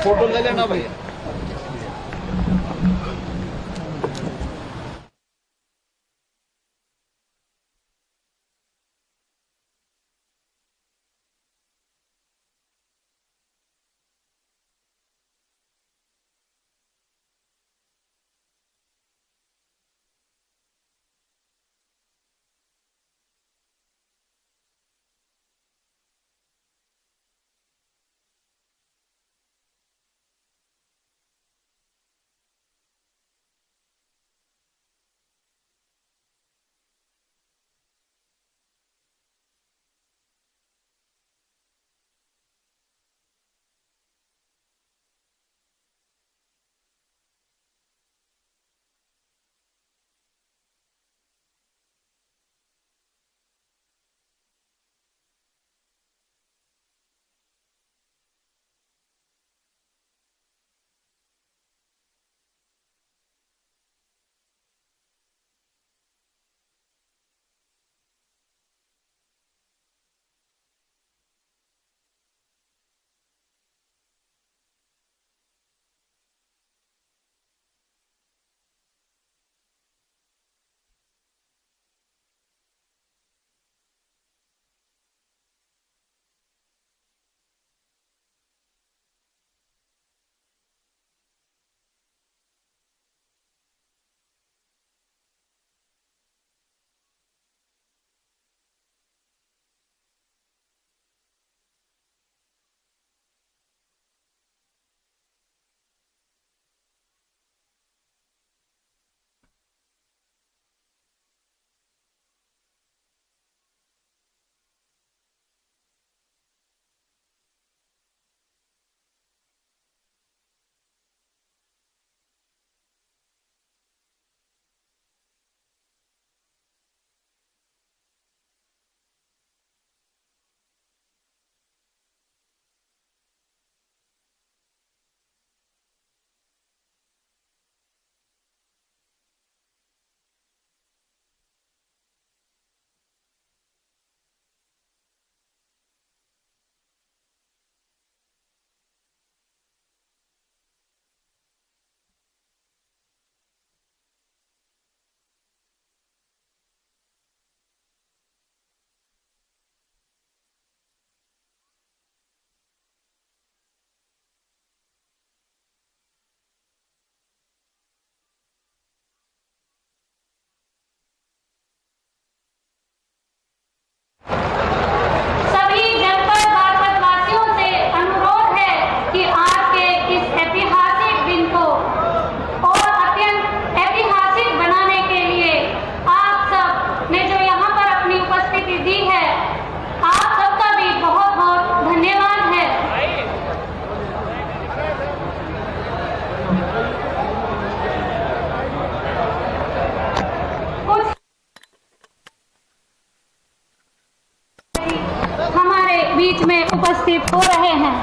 Photo ले लेना भैया। बीच में उपस्थित हो रहे हैं।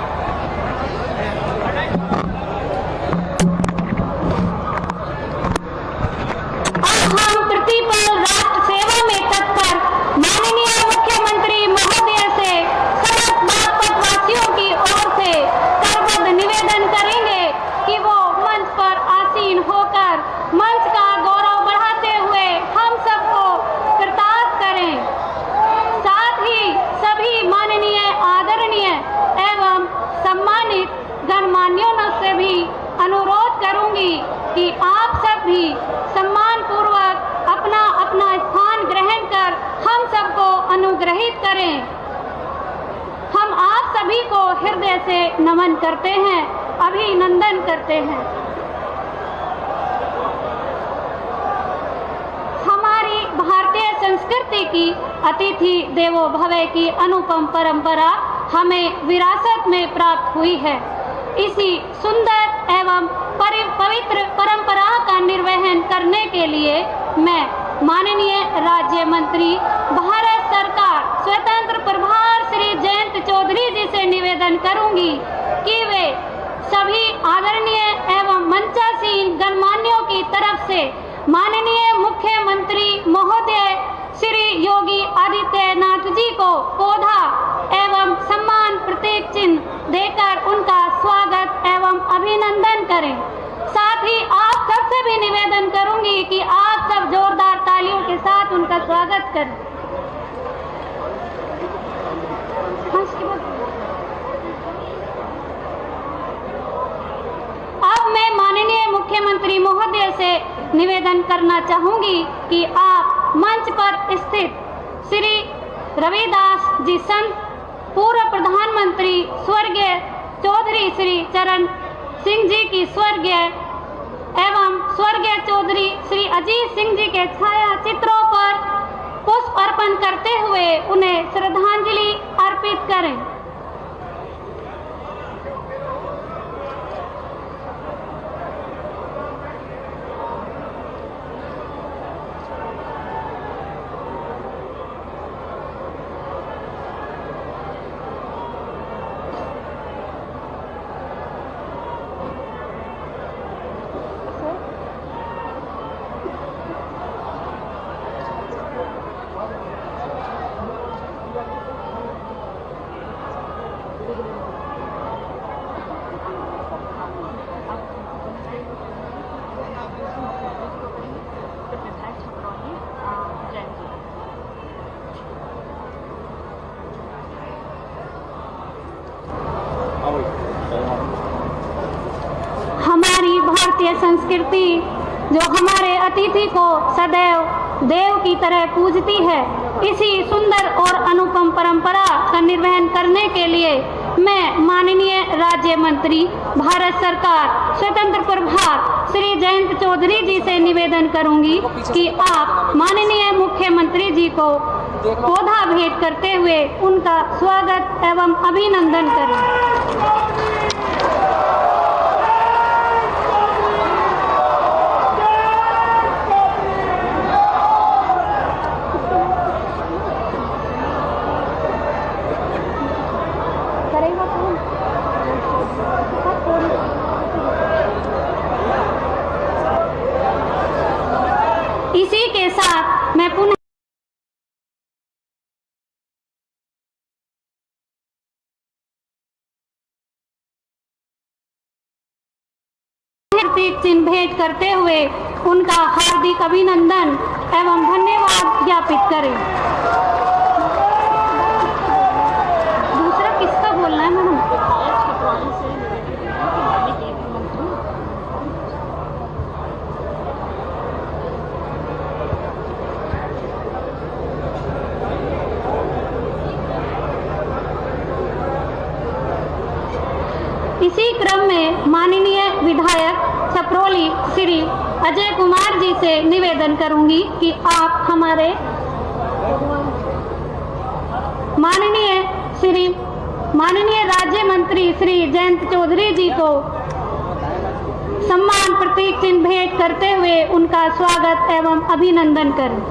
अब हम प्रतिपल राष्ट्र सेवा में तत्पर माननीय मुख्यमंत्री महोदय से समस्त बागपतवासियों की ओर से करबद्ध निवेदन करेंगे कि वो मंच पर आसीन होकर मंच का गौरव बढ़ाते हुए हम सबको कृतार्थ करें। साथ ही सभी माननीय आदरणीय एवं सम्मानित गणमान्यों से भी अनुरोध करूंगी कि आप सब भी सम्मान पूर्वक अपना अपना स्थान ग्रहण कर हम सबको अनुग्रहित करें। हम आप सभी को हृदय से नमन करते हैं, अभिनंदन करते हैं। हमारी भारतीय संस्कृति की अतिथि देवो भव की अनुपम परंपरा हमें विरासत में प्राप्त हुई है। इसी सुंदर एवं पवित्र परंपरा का निर्वहन करने के लिए मैं माननीय राज्य मंत्री भारत सरकार स्वतंत्र प्रभार श्री जयंत चौधरी जी से निवेदन करूंगी कि वे सभी आदरणीय एवं मंचासीन गणमान्यों की तरफ से माननीय मुख्यमंत्री महोदय श्री योगी आदित्यनाथ जी को पौधा एवं सम्मान प्रतीक चिन्ह देकर उनका स्वागत एवं अभिनंदन करें। साथ ही आप सबसे भी निवेदन करूंगी कि आप सब जोरदार तालियों के साथ उनका स्वागत करें। अब मैं माननीय मुख्यमंत्री महोदय से निवेदन करना चाहूंगी कि आप मंच पर स्थित श्री रविदास जी संत पूर्व प्रधानमंत्री स्वर्गीय चौधरी श्री चरण सिंह जी की स्वर्गीय एवं स्वर्गीय चौधरी श्री अजीत सिंह जी के छाया चित्रों पर पुष्प अर्पण करते हुए उन्हें श्रद्धांजलि अर्पित करें। हमारी भारतीय संस्कृति जो हमारे अतिथि को सदैव देव की तरह पूजती है, इसी सुंदर और अनुपम परंपरा का निर्वहन करने के लिए मैं माननीय राज्य मंत्री भारत सरकार स्वतंत्र प्रभार श्री जयंत चौधरी जी से निवेदन करूंगी कि आप माननीय मुख्यमंत्री जी को पौधा भेंट करते हुए उनका स्वागत एवं अभिनंदन करें। इसी के साथ मैं पुनः प्रतीक चिन्ह भेंट करते हुए उनका हार्दिक अभिनंदन एवं धन्यवाद ज्ञापित करें। दूसरा किसका बोलना है मैडम? इसी क्रम में माननीय विधायक छपरौली श्री अजय कुमार जी से निवेदन करूंगी कि आप हमारे माननीय राज्य मंत्री श्री जयंत चौधरी जी को सम्मान प्रतीक चिन्ह भेंट करते हुए उनका स्वागत एवं अभिनंदन करें।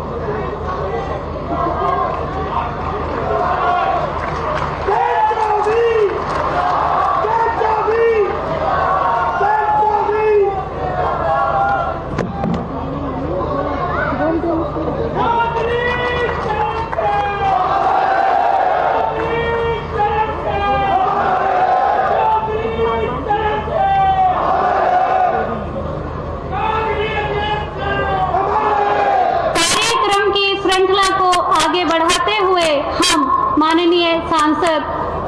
माननीय सांसद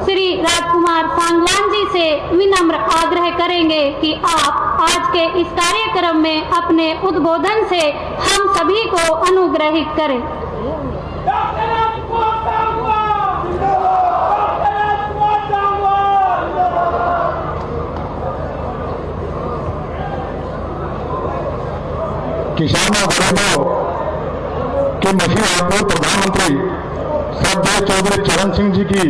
श्री राजकुमार सांगवान जी से विनम्र आग्रह करेंगे कि आप आज के इस कार्यक्रम में अपने उद्बोधन से हम सभी को अनुग्रहित करें। किसानों गरीबों के मसीहा पूर्व प्रधानमंत्री श्रद्धेय चौधरी चरण सिंह जी की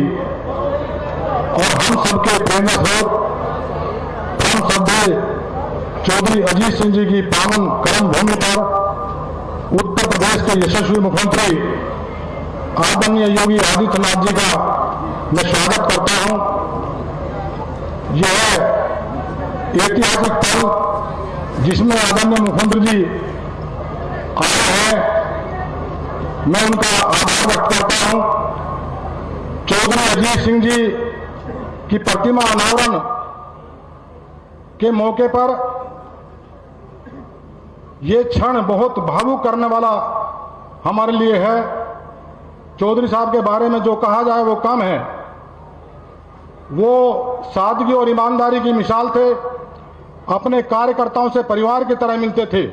और हम सबके प्रेम स्रोत परम श्रद्धेय चौधरी अजीत सिंह जी की पावन कर्म भूमि पर उत्तर प्रदेश के यशस्वी मुख्यमंत्री आदरणीय योगी आदित्यनाथ जी का मैं स्वागत करता हूं। यह ऐतिहासिक पल जिसमें आदरणीय मुख्यमंत्री जी आए हैं, मैं उनका आभार व्यक्त करता हूं। चौधरी अजीत सिंह जी की प्रतिमा अनावरण के मौके पर यह क्षण बहुत भावुक करने वाला हमारे लिए है। चौधरी साहब के बारे में जो कहा जाए वो कम है। वो सादगी और ईमानदारी की मिसाल थे। अपने कार्यकर्ताओं से परिवार की तरह मिलते थे।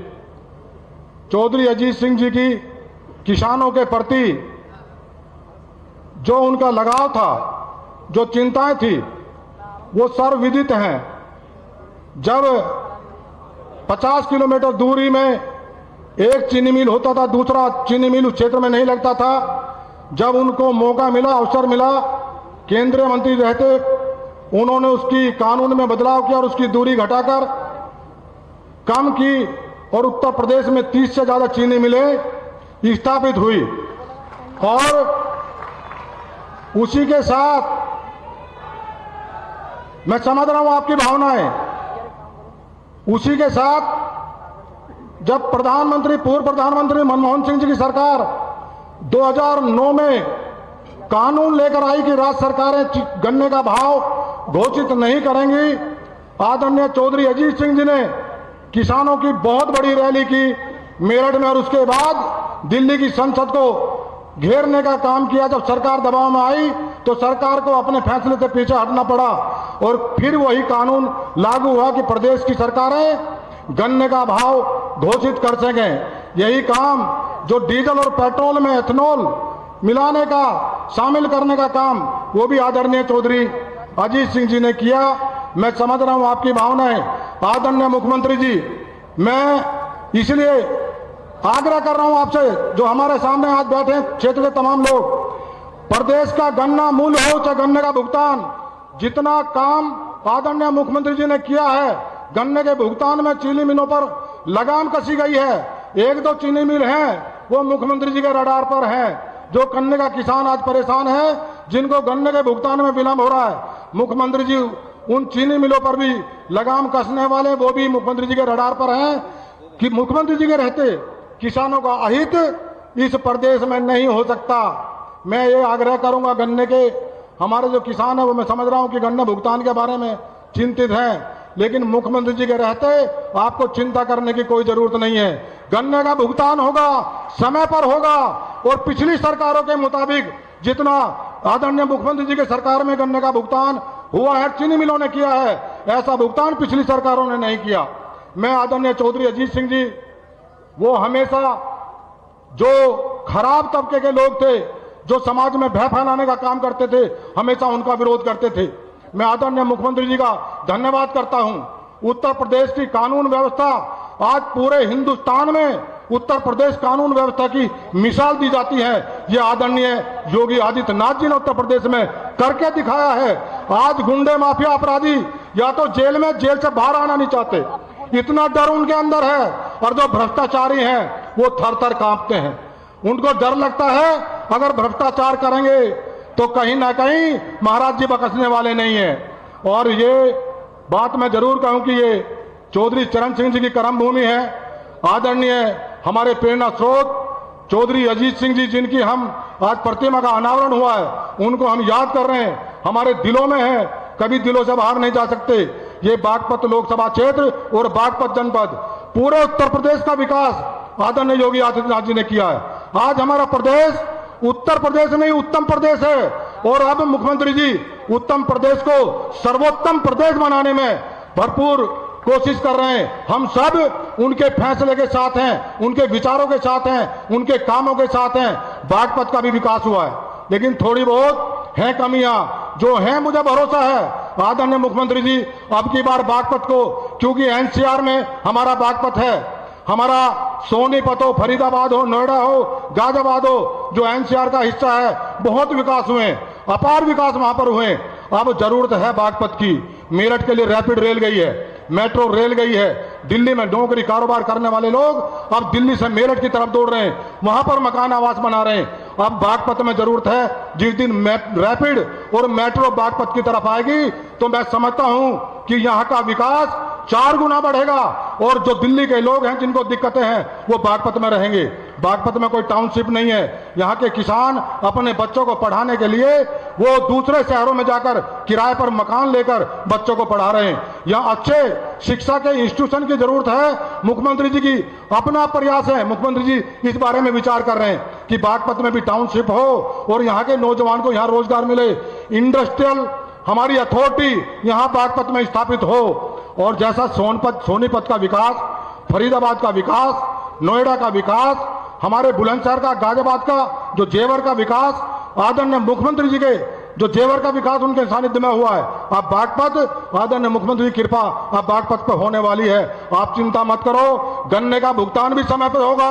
चौधरी अजीत सिंह जी की किसानों के प्रति जो उनका लगाव था, जो चिंताएं थी, वो सर्वविदित हैं। जब 50 किलोमीटर दूरी में एक चीनी मिल होता था, दूसरा चीनी मिल उस क्षेत्र में नहीं लगता था। जब उनको मौका मिला, अवसर मिला, केंद्रीय मंत्री रहते, उन्होंने उसकी कानून में बदलाव किया और उसकी दूरी घटाकर कम की और उत्तर प्रदेश में 30 से ज्यादा चीनी मिलें स्थापित हुई। और उसी के साथ मैं समझ रहा हूं आपकी भावनाएं। उसी के साथ जब पूर्व प्रधानमंत्री मनमोहन सिंह जी की सरकार 2009 में कानून लेकर आई कि राज्य सरकारें गन्ने का भाव घोषित नहीं करेंगी, आदरणीय चौधरी अजीत सिंह जी ने किसानों की बहुत बड़ी रैली की मेरठ में और उसके बाद दिल्ली की संसद को घेरने का काम किया। जब सरकार दबाव में आई तो सरकार को अपने फैसले से पीछे हटना पड़ा और फिर वही कानून लागू हुआ कि प्रदेश की सरकारें गन्ने का भाव घोषित कर सकें। यही काम जो डीजल और पेट्रोल में एथेनॉल मिलाने का, शामिल करने का काम, वो भी आदरणीय चौधरी अजीत सिंह जी ने किया। मैं समझ रहा हूं आपकी भावनाएं। आदरणीय मुख्यमंत्री जी, मैं इसलिए आग्रह कर रहा हूं आपसे, जो हमारे सामने आज बैठे क्षेत्र के तमाम लोग, प्रदेश का गन्ना मूल्य हो चाहे गन्ने का भुगतान, जितना काम आदरणीय मुख्यमंत्री जी ने किया है, गन्ने के भुगतान में चीनी मिलों पर लगाम कसी गई है। 1-2 चीनी मिल हैं वो मुख्यमंत्री जी के रडार पर हैं। जो गन्ने का किसान आज परेशान है, जिनको गन्ने के भुगतान में विलंब हो रहा है, मुख्यमंत्री जी उन चीनी मिलों पर भी लगाम कसने वाले, वो भी मुख्यमंत्री जी के रडार पर हैं कि मुख्यमंत्री जी के रहते किसानों का अहित इस प्रदेश में नहीं हो सकता। मैं ये आग्रह करूंगा, गन्ने के हमारे जो किसान है, वो मैं समझ रहा हूं कि गन्ने भुगतान के बारे में चिंतित हैं, लेकिन मुख्यमंत्री जी के रहते आपको चिंता करने की कोई जरूरत नहीं है। गन्ने का भुगतान होगा, समय पर होगा और पिछली सरकारों के मुताबिक जितना आदरणीय मुख्यमंत्री जी के सरकार में गन्ने का भुगतान हुआ है, चीनी मिलों ने किया है, ऐसा भुगतान पिछली सरकारों ने नहीं किया। मैं आदरणीय चौधरी अजीत सिंह जी, वो हमेशा जो खराब तबके के लोग थे, जो समाज में भय फैलाने का काम करते थे, हमेशा उनका विरोध करते थे। मैं आदरणीय मुख्यमंत्री जी का धन्यवाद करता हूं। उत्तर प्रदेश की कानून व्यवस्था, आज पूरे हिंदुस्तान में उत्तर प्रदेश कानून व्यवस्था की मिसाल दी जाती है। ये आदरणीय योगी आदित्यनाथ जी ने उत्तर प्रदेश में करके दिखाया है। आज गुंडे, माफिया, अपराधी या तो जेल से बाहर आना नहीं चाहते, इतना डर उनके अंदर है, और जो भ्रष्टाचारी हैं वो थर थर कांपते हैं। उनको डर लगता है अगर भ्रष्टाचार करेंगे तो कहीं ना कहीं महाराज जी बख्शने वाले नहीं है। और ये बात मैं जरूर कहूं कि ये चौधरी चरण सिंह जी की कर्मभूमि है। आदरणीय हमारे प्रेरणा स्रोत चौधरी अजीत सिंह जी, जिनकी हम आज प्रतिमा का अनावरण हुआ है, उनको हम याद कर रहे हैं, हमारे दिलों में है, कभी दिलों से बाहर नहीं जा सकते। ये बागपत लोकसभा क्षेत्र और बागपत जनपद, पूरे उत्तर प्रदेश का विकास आदरणीय योगी आदित्यनाथ जी ने किया है। आज हमारा प्रदेश उत्तर प्रदेश नहीं, उत्तम प्रदेश है। और अब मुख्यमंत्री जी उत्तम प्रदेश को सर्वोत्तम प्रदेश बनाने में भरपूर कोशिश कर रहे हैं। हम सब उनके फैसले के साथ हैं, उनके विचारों के साथ हैं, उनके कामों के साथ हैं। बागपत का भी विकास हुआ है, लेकिन थोड़ी बहुत हैं कमियां, जो हैं मुझे भरोसा है आदरणीय मुख्यमंत्री जी अब की बार बागपत को, क्योंकि एनसीआर में हमारा बागपत है, हमारा सोनीपत हो, फरीदाबाद हो, नोएडा हो, गाजियाबाद हो, जो एनसीआर का हिस्सा है, बहुत विकास हुए, अपार विकास वहां पर हुए। अब जरूरत है बागपत की। मेरठ के लिए रैपिड रेल गई है, मेट्रो रेल गई है। दिल्ली में नौकरी कारोबार करने वाले लोग अब दिल्ली से मेरठ की तरफ दौड़ रहे हैं, वहां पर मकान आवास बना रहे हैं। अब बागपत में जरूरत है, जिस दिन रैपिड और मेट्रो बागपत की तरफ आएगी तो मैं समझता हूं कि यहां का विकास 4 गुना बढ़ेगा और जो दिल्ली के लोग हैं जिनको दिक्कतें हैं वो बागपत में रहेंगे। बागपत में कोई टाउनशिप नहीं है। यहाँ के किसान अपने बच्चों को पढ़ाने के लिए वो दूसरे शहरों में जाकर किराए पर मकान लेकर बच्चों को पढ़ा रहे हैं। यहाँ अच्छे शिक्षा के इंस्टीट्यूशन की जरूरत है। मुख्यमंत्री जी की अपना प्रयास है, मुख्यमंत्री जी इस बारे में विचार कर रहे हैं कि बागपत में भी टाउनशिप हो और यहाँ के नौजवान को यहाँ रोजगार मिले। इंडस्ट्रियल हमारी अथॉरिटी यहाँ बागपत में स्थापित हो और जैसा सोनीपत का विकास, फरीदाबाद का विकास, नोएडा का विकास, हमारे बुलंदशहर का, गाजियाबाद का जो जेवर का विकास, आदरणीय मुख्यमंत्री जी के जो जेवर का विकास उनके सानिध्य में हुआ है, अब बागपत आदरणीय मुख्यमंत्री की कृपा अब बागपत पर होने वाली है। आप चिंता मत करो, गन्ने का भुगतान भी समय पर होगा,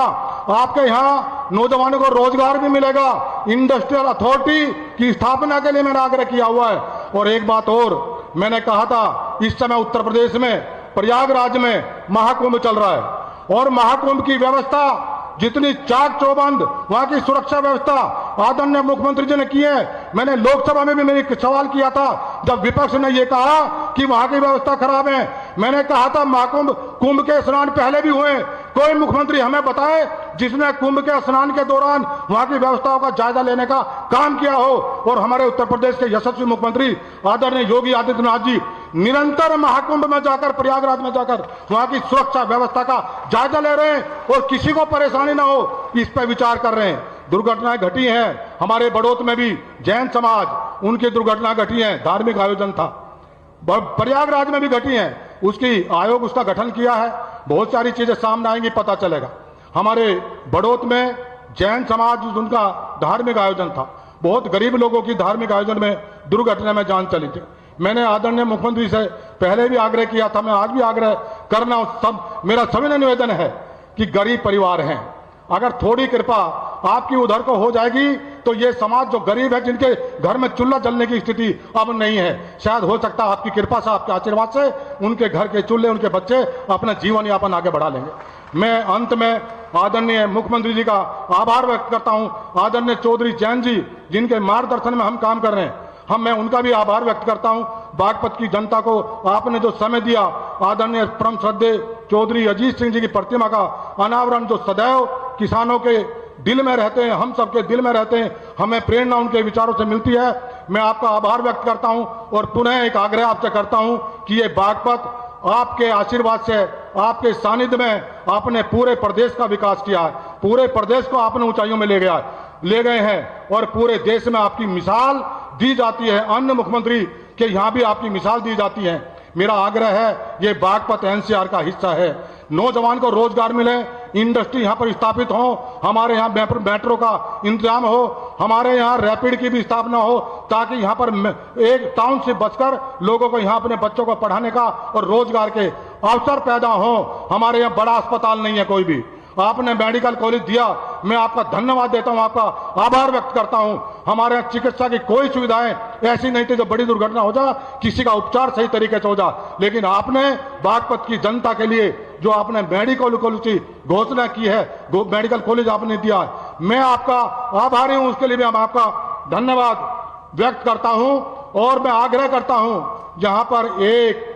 आपके यहाँ नौजवानों को रोजगार भी मिलेगा। इंडस्ट्रियल अथॉरिटी की स्थापना के लिए मैंने आग्रह किया हुआ है। और एक बात और, मैंने कहा था इस समय उत्तर प्रदेश में प्रयागराज में महाकुंभ चल रहा है और महाकुंभ की व्यवस्था जितनी चाक चौबंद, वहां की सुरक्षा व्यवस्था आदरणीय मुख्यमंत्री जी ने की है। मैंने लोकसभा में भी मैंने एक सवाल किया था जब विपक्ष ने यह कहा कि वहां की व्यवस्था खराब है। मैंने कहा था महाकुंभ कुंभ के स्नान पहले भी हुए, कोई मुख्यमंत्री हमें बताए जिसने कुंभ के स्नान के दौरान वहां की व्यवस्थाओं का जायजा लेने का काम किया हो। और हमारे उत्तर प्रदेश के यशस्वी मुख्यमंत्री आदरणीय योगी आदित्यनाथ जी निरंतर महाकुंभ में जाकर, प्रयागराज में जाकर वहां की सुरक्षा व्यवस्था का जायजा ले रहे हैं और किसी को परेशानी ना हो इस पर विचार कर रहे हैं। दुर्घटनाएं घटी हैं, हमारे बड़ौत में भी जैन समाज उनकी दुर्घटना घटी है, धार्मिक आयोजन था, प्रयागराज में भी घटी हैं, उसकी आयोग उसका गठन किया है, बहुत सारी चीजें सामने आएंगी, पता चलेगा। हमारे बड़ौत में जैन समाज उनका धार्मिक आयोजन था, बहुत गरीब लोगों की धार्मिक आयोजन में दुर्घटना में जान चली थी। मैंने आदरणीय मुख्यमंत्री से पहले भी आग्रह किया था, मैं आज भी आग्रह करना मेरा सविनय निवेदन है कि गरीब परिवार हैं, अगर थोड़ी कृपा आपकी उधर को हो जाएगी तो ये समाज जो गरीब है, जिनके घर में चूल्हा जलने की स्थिति अब नहीं है, शायद हो सकता है आपकी कृपा से, आपके आशीर्वाद से उनके घर के चूल्हे, उनके बच्चे अपना जीवन यापन आगे बढ़ा लेंगे। मैं अंत में आदरणीय मुख्यमंत्री जी का आभार व्यक्त करता हूं, आदरणीय चौधरी जैन जी जिनके मार्गदर्शन में हम काम कर रहे हैं, मैं उनका भी आभार व्यक्त करता हूं। बागपत की जनता को आपने जो समय दिया, आदरणीय परम श्रद्धेय चौधरी अजीत सिंह जी की प्रतिमा का अनावरण जो सदैव किसानों के दिल में रहते हैं, हम सबके दिल में रहते हैं, हमें प्रेरणा उनके विचारों से मिलती है। मैं आपका आभार व्यक्त करता हूं और पुनः एक आग्रह आपसे करता हूं कि ये बागपत आपके आशीर्वाद से, आपके सानिध्य में आपने पूरे प्रदेश का विकास किया है, पूरे प्रदेश को आपने ऊंचाइयों में ले गए हैं और पूरे देश में आपकी मिसाल दी जाती है, अन्य मुख्यमंत्री के यहाँ भी आपकी मिसाल दी जाती है। मेरा आग्रह है, ये बागपत एनसीआर का हिस्सा है, नौजवान को रोजगार मिले, इंडस्ट्री यहाँ पर स्थापित हो, हमारे यहाँ मेट्रो का इंतजाम हो, हमारे यहाँ रैपिड की भी स्थापना हो, ताकि यहाँ पर एक टाउन से बचकर लोगों को यहाँ अपने बच्चों को पढ़ाने का और रोजगार के अवसर पैदा हो। हमारे यहाँ बड़ा अस्पताल नहीं है कोई भी, आपने मेडिकल कॉलेज दिया, मैं आपका धन्यवाद देता हूं, आपका आभार व्यक्त करता हूं। हमारे यहाँ चिकित्सा की कोई सुविधाएं ऐसी नहीं थी जो बड़ी दुर्घटना हो जा, किसी का उपचार सही तरीके से हो जा, लेकिन आपने बागपत की जनता के लिए जो आपने मेडिकल कॉलेज की घोषणा की है, मेडिकल कॉलेज आपने दिया है, मैं आपका आभारी हूं, उसके लिए मैं आपका धन्यवाद व्यक्त करता हूं। और मैं आग्रह करता हूं, जहां पर एक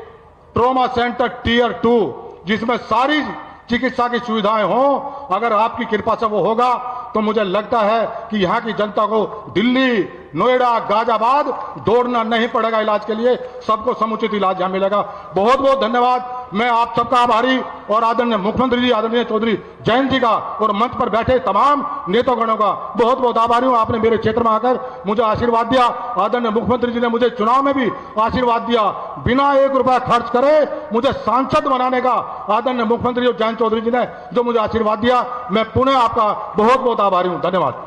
ट्रॉमा सेंटर टियर 2 जिसमें सारी चिकित्सा की सुविधाएं हों, अगर आपकी कृपा से वो होगा तो मुझे लगता है कि यहाँ की जनता को दिल्ली, नोएडा, गाजियाबाद दौड़ना नहीं पड़ेगा इलाज के लिए, सबको समुचित इलाज यहाँ मिलेगा। बहुत बहुत धन्यवाद, मैं आप सबका आभारी और आदरणीय मुख्यमंत्री जी, आदरणीय चौधरी जैन जी का और मंच पर बैठे तमाम नेतागणों का बहुत बहुत आभारी हूँ। आपने मेरे क्षेत्र में आकर मुझे आशीर्वाद दिया, आदरणीय मुख्यमंत्री जी ने मुझे चुनाव में भी आशीर्वाद दिया, बिना 1 रुपया खर्च करे मुझे सांसद बनाने का आदरणीय मुख्यमंत्री जैन चौधरी जी ने जो मुझे आशीर्वाद दिया, मैं पुनः आपका बहुत बहुत आभारी हूँ। धन्यवाद।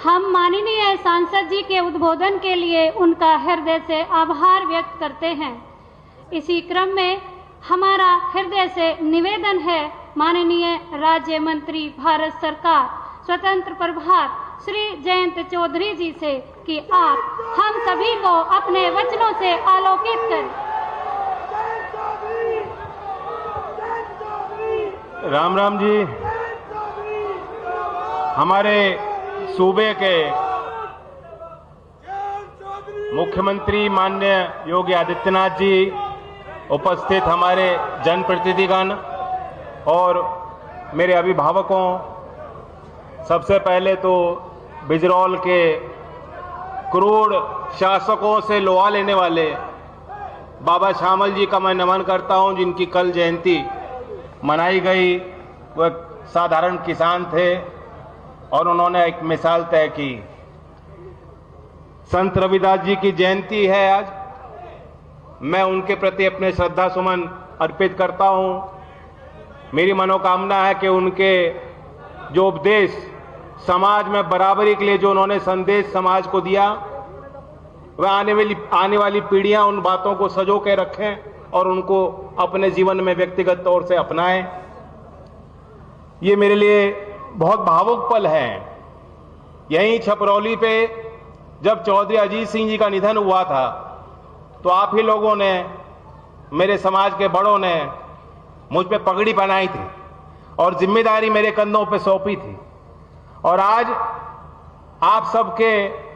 हम माननीय सांसद जी के उद्बोधन के लिए उनका हृदय से आभार व्यक्त करते हैं। इसी क्रम में हमारा हृदय से निवेदन है, माननीय राज्य मंत्री भारत सरकार स्वतंत्र प्रभार श्री जयंत चौधरी जी से कि आप हम सभी को अपने वचनों से आलोकित करें। राम राम जी। हमारे सूबे के मुख्यमंत्री माननीय योगी आदित्यनाथ जी, उपस्थित हमारे जनप्रतिनिधिगण और मेरे अभिभावकों, सबसे पहले तो बिजरौल के क्रूर शासकों से लोहा लेने वाले बाबा श्यामल जी का मैं नमन करता हूं, जिनकी कल जयंती मनाई गई। वह साधारण किसान थे और उन्होंने एक मिसाल तय की। संत रविदास जी की जयंती है आज। मैं उनके प्रति अपने श्रद्धा सुमन अर्पित करता हूं। मेरी मनोकामना है कि उनके जो उपदेश, समाज में बराबरी के लिए जो उन्होंने संदेश समाज को दिया, वह आने वाली पीढ़ियां उन बातों को सजो के रखें और उनको अपने जीवन में व्यक्तिगत तौर से अपनाएं। ये मेरे लिए बहुत भावुक पल है। यहीं छपरौली पे जब चौधरी अजीत सिंह जी का निधन हुआ था, तो आप ही लोगों ने, मेरे समाज के बड़ों ने मुझ पे पगड़ी पहनाई थी और जिम्मेदारी मेरे कंधों पे सौंपी थी। और आज आप सबके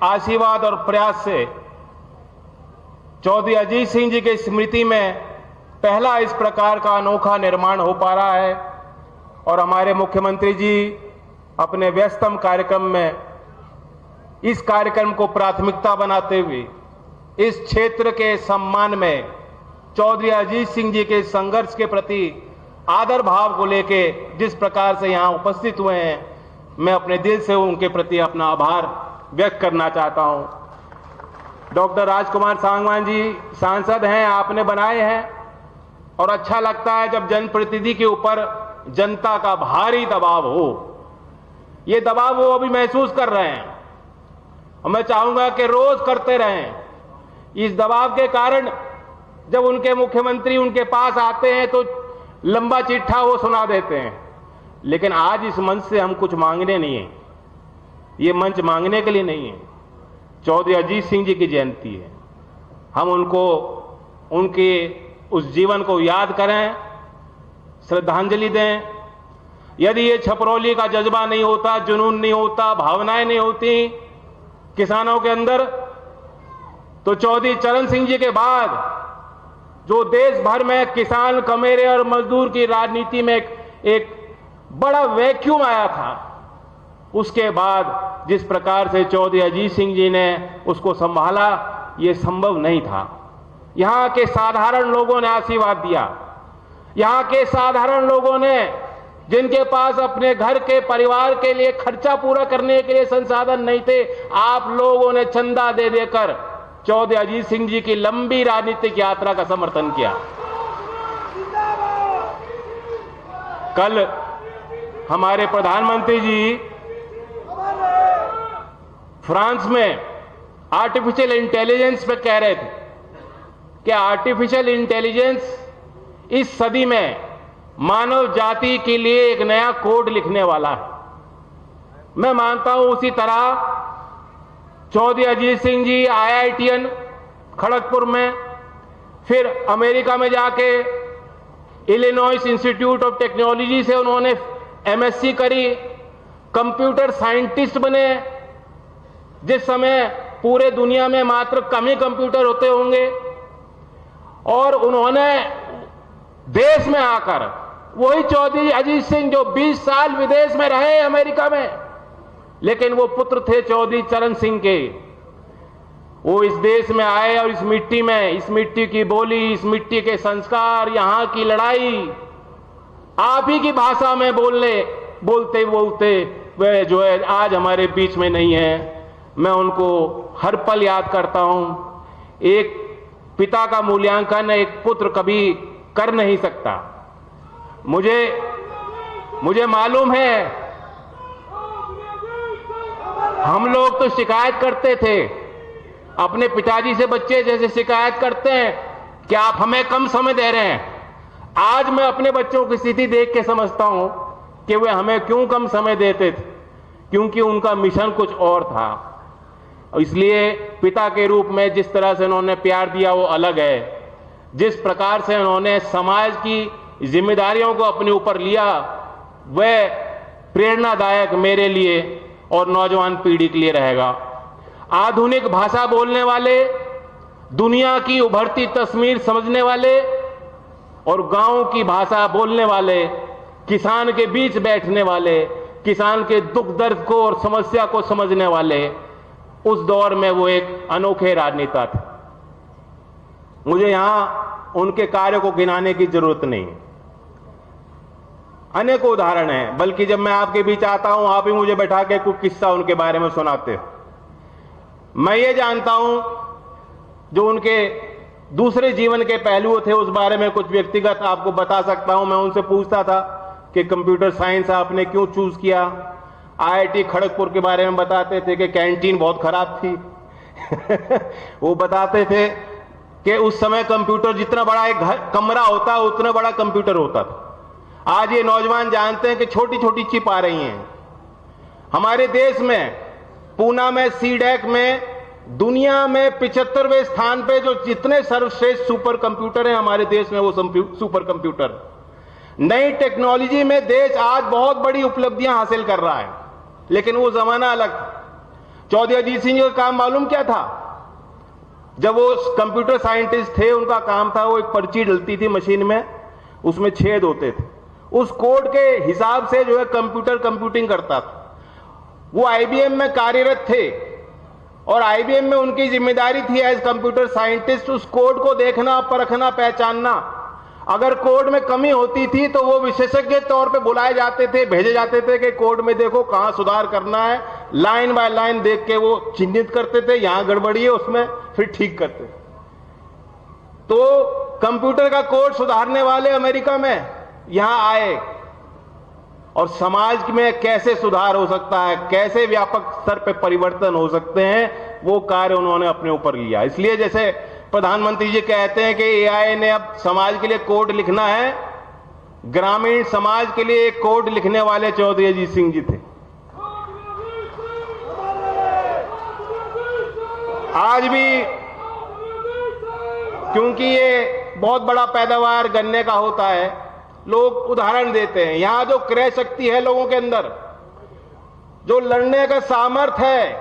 आशीर्वाद और प्रयास से चौधरी अजीत सिंह जी की स्मृति में पहला इस प्रकार का अनोखा निर्माण हो पा रहा है। और हमारे मुख्यमंत्री जी अपने व्यस्तम कार्यक्रम में इस कार्यक्रम को प्राथमिकता बनाते हुए इस क्षेत्र के सम्मान में चौधरी अजीत सिंह जी के संघर्ष के प्रति आदर भाव को लेके जिस प्रकार से यहाँ उपस्थित हुए हैं, मैं अपने दिल से उनके प्रति अपना आभार व्यक्त करना चाहता हूँ। डॉक्टर राजकुमार सांगवान जी सांसद हैं, आपने बनाए हैं, और अच्छा लगता है जब जनप्रतिनिधि के ऊपर जनता का भारी दबाव हो। ये दबाव वो अभी महसूस कर रहे हैं और मैं चाहूंगा कि रोज करते रहें। इस दबाव के कारण जब उनके मुख्यमंत्री उनके पास आते हैं तो लंबा चिट्ठा वो सुना देते हैं, लेकिन आज इस मंच से हम कुछ मांगने नहीं है। ये मंच मांगने के लिए नहीं है। चौधरी अजीत सिंह जी की जयंती है। हम उनको, उनके उस जीवन को याद करें, श्रद्धांजलि दें। यदि ये छपरौली का जज्बा नहीं होता, जुनून नहीं होता, भावनाएं नहीं होती किसानों के अंदर, तो चौधरी चरण सिंह जी के बाद जो देश भर में किसान, कमेरे और मजदूर की राजनीति में एक बड़ा वैक्यूम आया था, उसके बाद जिस प्रकार से चौधरी अजीत सिंह जी ने उसको संभाला, ये संभव नहीं था। यहां के साधारण लोगों ने आशीर्वाद दिया। यहां के साधारण लोगों ने, जिनके पास अपने घर के परिवार के लिए खर्चा पूरा करने के लिए संसाधन नहीं थे, आप लोगों ने चंदा दे देकर चौधरी अजीत सिंह जी की लंबी राजनीतिक यात्रा का समर्थन किया। कल हमारे प्रधानमंत्री जी फ्रांस में आर्टिफिशियल इंटेलिजेंस पे कह रहे थे कि आर्टिफिशियल इंटेलिजेंस इस सदी में मानव जाति के लिए एक नया कोड लिखने वाला है। मैं मानता हूं उसी तरह चौधरी अजीत सिंह जी IITN खड़गपुर में, फिर अमेरिका में जाके इलिनॉइस इंस्टीट्यूट ऑफ टेक्नोलॉजी से उन्होंने MSc करी, कंप्यूटर साइंटिस्ट बने। जिस समय पूरे दुनिया में मात्र कम ही कंप्यूटर होते होंगे, और उन्होंने देश में आकर, वही चौधरी अजीत सिंह जो 20 साल विदेश में रहे अमेरिका में, लेकिन वो पुत्र थे चौधरी चरण सिंह के। वो इस देश में आए और इस मिट्टी में, इस मिट्टी की बोली, इस मिट्टी के संस्कार, यहां की लड़ाई, आप ही की भाषा में बोलते वे जो है आज हमारे बीच में नहीं है। मैं उनको हर पल याद करता हूं। एक पिता का मूल्यांकन एक पुत्र कभी कर नहीं सकता। मुझे मालूम है, हम लोग तो शिकायत करते थे अपने पिताजी से, बच्चे जैसे शिकायत करते हैं कि आप हमें कम समय दे रहे हैं। आज मैं अपने बच्चों की स्थिति देख के समझता हूं कि वे हमें क्यों कम समय देते थे। क्योंकि उनका मिशन कुछ और था। इसलिए पिता के रूप में जिस तरह से उन्होंने प्यार दिया वो अलग है। जिस प्रकार से उन्होंने समाज की जिम्मेदारियों को अपने ऊपर लिया वह प्रेरणादायक मेरे लिए और नौजवान पीढ़ी के लिए रहेगा। आधुनिक भाषा बोलने वाले, दुनिया की उभरती तस्वीर समझने वाले और गांव की भाषा बोलने वाले, किसान के बीच बैठने वाले, किसान के दुख दर्द को और समस्या को समझने वाले, उस दौर में वो एक अनोखे राजनेता थे। मुझे यहां उनके कार्य को गिनाने की जरूरत नहीं, अनेकों उदाहरण हैं, बल्कि जब मैं आपके बीच आता हूं आप ही मुझे बैठा के कुछ किस्सा उनके बारे में सुनाते हो। मैं ये जानता हूं जो उनके दूसरे जीवन के पहलू थे उस बारे में कुछ व्यक्तिगत आपको बता सकता हूं। मैं उनसे पूछता था कि कंप्यूटर साइंस आपने क्यों चूज किया। आईआईटी खड़गपुर के बारे में बताते थे कि कैंटीन बहुत खराब थी वो बताते थे कि उस समय कंप्यूटर जितना बड़ा एक कमरा होता उतना बड़ा कंप्यूटर होता था। आज ये नौजवान जानते हैं कि छोटी छोटी चिप आ रही हैं। हमारे देश में पूना में सीडैक में दुनिया में 75वें स्थान पे जो जितने सर्वश्रेष्ठ सुपर कंप्यूटर हैं हमारे देश में वो सुपर कंप्यूटर। नई टेक्नोलॉजी में देश आज बहुत बड़ी उपलब्धियां हासिल कर रहा है, लेकिन वो जमाना अलग था। चौधरी अजीत सिंह का काम मालूम क्या था? जब वो कंप्यूटर साइंटिस्ट थे उनका काम था वो एक पर्ची डलती थी मशीन में, उसमें छेद होते थे, उस कोड के हिसाब से जो है कंप्यूटर कंप्यूटिंग करता था। वो आईबीएम में कार्यरत थे और आईबीएम में उनकी जिम्मेदारी थी एज कंप्यूटर साइंटिस्ट उस कोड को देखना, परखना, पहचानना। अगर कोड में कमी होती थी तो वो विशेषज्ञ तौर पे बुलाए जाते थे, भेजे जाते थे कि कोड में देखो कहां सुधार करना है। लाइन बाय लाइन देख के वो चिन्हित करते थे, यहां गड़बड़ी है उसमें, फिर ठीक करते थे। तो कंप्यूटर का कोड सुधारने वाले अमेरिका में यहां आए और समाज में कैसे सुधार हो सकता है, कैसे व्यापक स्तर पर परिवर्तन हो सकते हैं, वो कार्य उन्होंने अपने ऊपर लिया। इसलिए जैसे प्रधानमंत्री जी कहते हैं कि एआई ने अब समाज के लिए कोड लिखना है, ग्रामीण समाज के लिए एक कोड लिखने वाले चौधरी अजीत सिंह जी थे। आज भी क्योंकि ये बहुत बड़ा पैदावार गन्ने का होता है, लोग उदाहरण देते हैं। यहां जो क्रय शक्ति है लोगों के अंदर, जो लड़ने का सामर्थ्य है,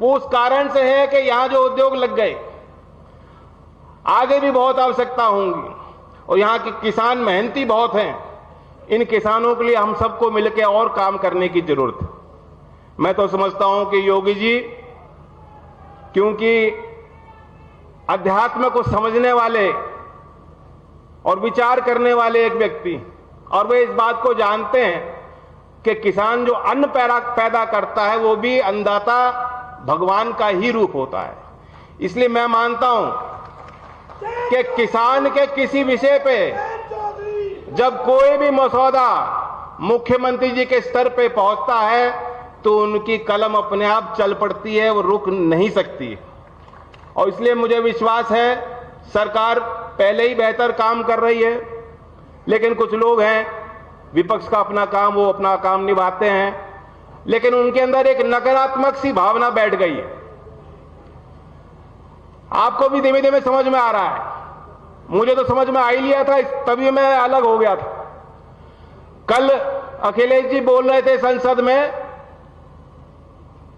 वो उस कारण से है कि यहां जो उद्योग लग गए। आगे भी बहुत आवश्यकता होंगी और यहाँ के किसान मेहनती बहुत हैं। इन किसानों के लिए हम सबको मिलकर और काम करने की जरूरत है। मैं तो समझता हूं कि योगी जी क्योंकि अध्यात्म को समझने वाले और विचार करने वाले एक व्यक्ति, और वे इस बात को जानते हैं कि किसान जो अन्न पैदा करता है वो भी अन्नदाता भगवान का ही रूप होता है। इसलिए मैं मानता हूं कि किसान के किसी विषय पे जब कोई भी मसौदा मुख्यमंत्री जी के स्तर पे पहुंचता है तो उनकी कलम अपने आप चल पड़ती है, वो रुक नहीं सकती। और इसलिए मुझे विश्वास है सरकार पहले ही बेहतर काम कर रही है, लेकिन कुछ लोग हैं विपक्ष का अपना काम, वो अपना काम निभाते हैं, लेकिन उनके अंदर एक नकारात्मक सी भावना बैठ गई है। आपको भी धीमे धीमे समझ में आ रहा है, मुझे तो समझ में आ ही लिया था, तभी मैं अलग हो गया था। कल अखिलेश जी बोल रहे थे संसद में,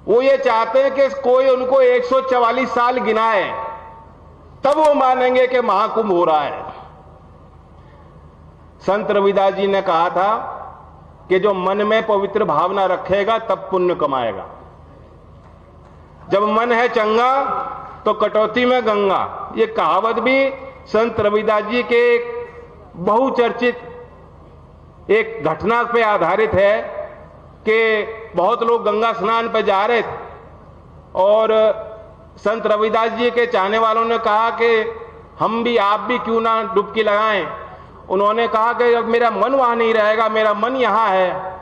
वो ये चाहते हैं कि कोई उनको 144 साल गिनाए तब वो मानेंगे कि महाकुंभ हो रहा है। संत रविदास जी ने कहा था कि जो मन में पवित्र भावना रखेगा तब पुण्य कमाएगा। जब मन है चंगा तो कटौती में गंगा। ये कहावत भी संत रविदास जी के एक बहुचर्चित एक घटना पे आधारित है कि बहुत लोग गंगा स्नान पे जा रहे थे और संत रविदास जी के चाहने वालों ने कहा कि हम भी, आप भी क्यों ना डुबकी लगाएं। उन्होंने कहा कि अब मेरा मन वहां नहीं रहेगा, मेरा मन यहां है,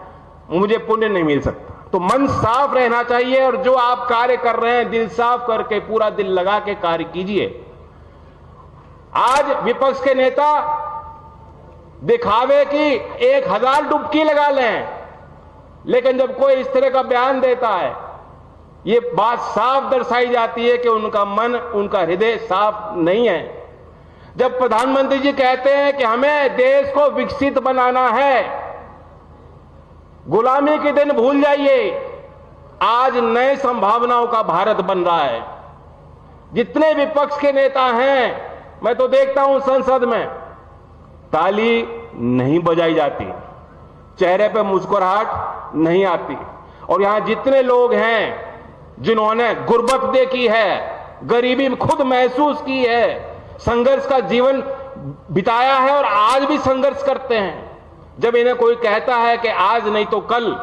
मुझे पुण्य नहीं मिल सकता। तो मन साफ रहना चाहिए और जो आप कार्य कर रहे हैं दिल साफ करके, पूरा दिल लगा के कार्य कीजिए। आज विपक्ष के नेता दिखावे की 1000 डुबकी लगा लें, लेकिन जब कोई इस तरह का बयान देता है, ये बात साफ दर्शाई जाती है कि उनका मन, उनका हृदय साफ नहीं है। जब प्रधानमंत्री जी कहते हैं कि हमें देश को विकसित बनाना है, गुलामी के दिन भूल जाइए, आज नए संभावनाओं का भारत बन रहा है। जितने विपक्ष के नेता हैं, मैं तो देखता हूं संसद में ताली नहीं बजाई जाती, चेहरे पे मुस्कुराहट नहीं आती। और यहां जितने लोग हैं जिन्होंने गुर्बत देखी है, गरीबी खुद महसूस की है, संघर्ष का जीवन बिताया है और आज भी संघर्ष करते हैं, जब इन्हें कोई कहता है कि आज नहीं तो कल,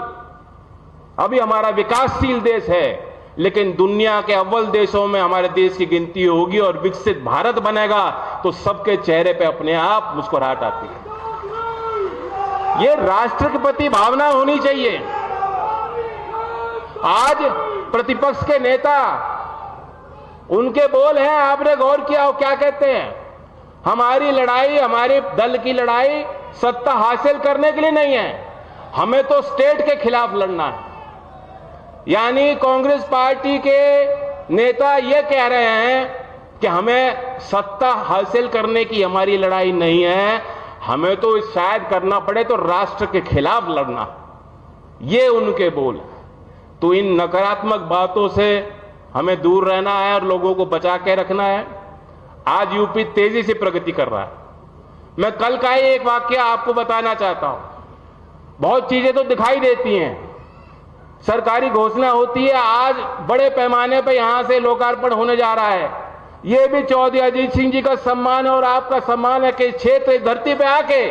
अभी हमारा विकासशील देश है लेकिन दुनिया के अव्वल देशों में हमारे देश की गिनती होगी और विकसित भारत बनेगा, तो सबके चेहरे पे अपने आप मुस्कुराहट आती है। ये राष्ट्र के प्रति भावना होनी चाहिए। आज प्रतिपक्ष के नेता, उनके बोल हैं, आपने गौर किया हो क्या कहते हैं? हमारी लड़ाई, हमारे दल की लड़ाई सत्ता हासिल करने के लिए नहीं है, हमें तो स्टेट के खिलाफ लड़ना है। यानी कांग्रेस पार्टी के नेता ये कह रहे हैं कि हमें सत्ता हासिल करने की हमारी लड़ाई नहीं है, हमें तो शायद करना पड़े तो राष्ट्र के खिलाफ लड़ना, ये उनके बोल। तो इन नकारात्मक बातों से हमें दूर रहना है और लोगों को बचा के रखना है। आज यूपी तेजी से प्रगति कर रहा है। मैं कल का ही एक वाकया आपको बताना चाहता हूं। बहुत चीजें तो दिखाई देती हैं, सरकारी घोषणा होती है, आज बड़े पैमाने पर यहां से लोकार्पण होने जा रहा है। यह भी चौधरी अजीत सिंह जी का सम्मान और आपका सम्मान है कि क्षेत्र धरती पे आके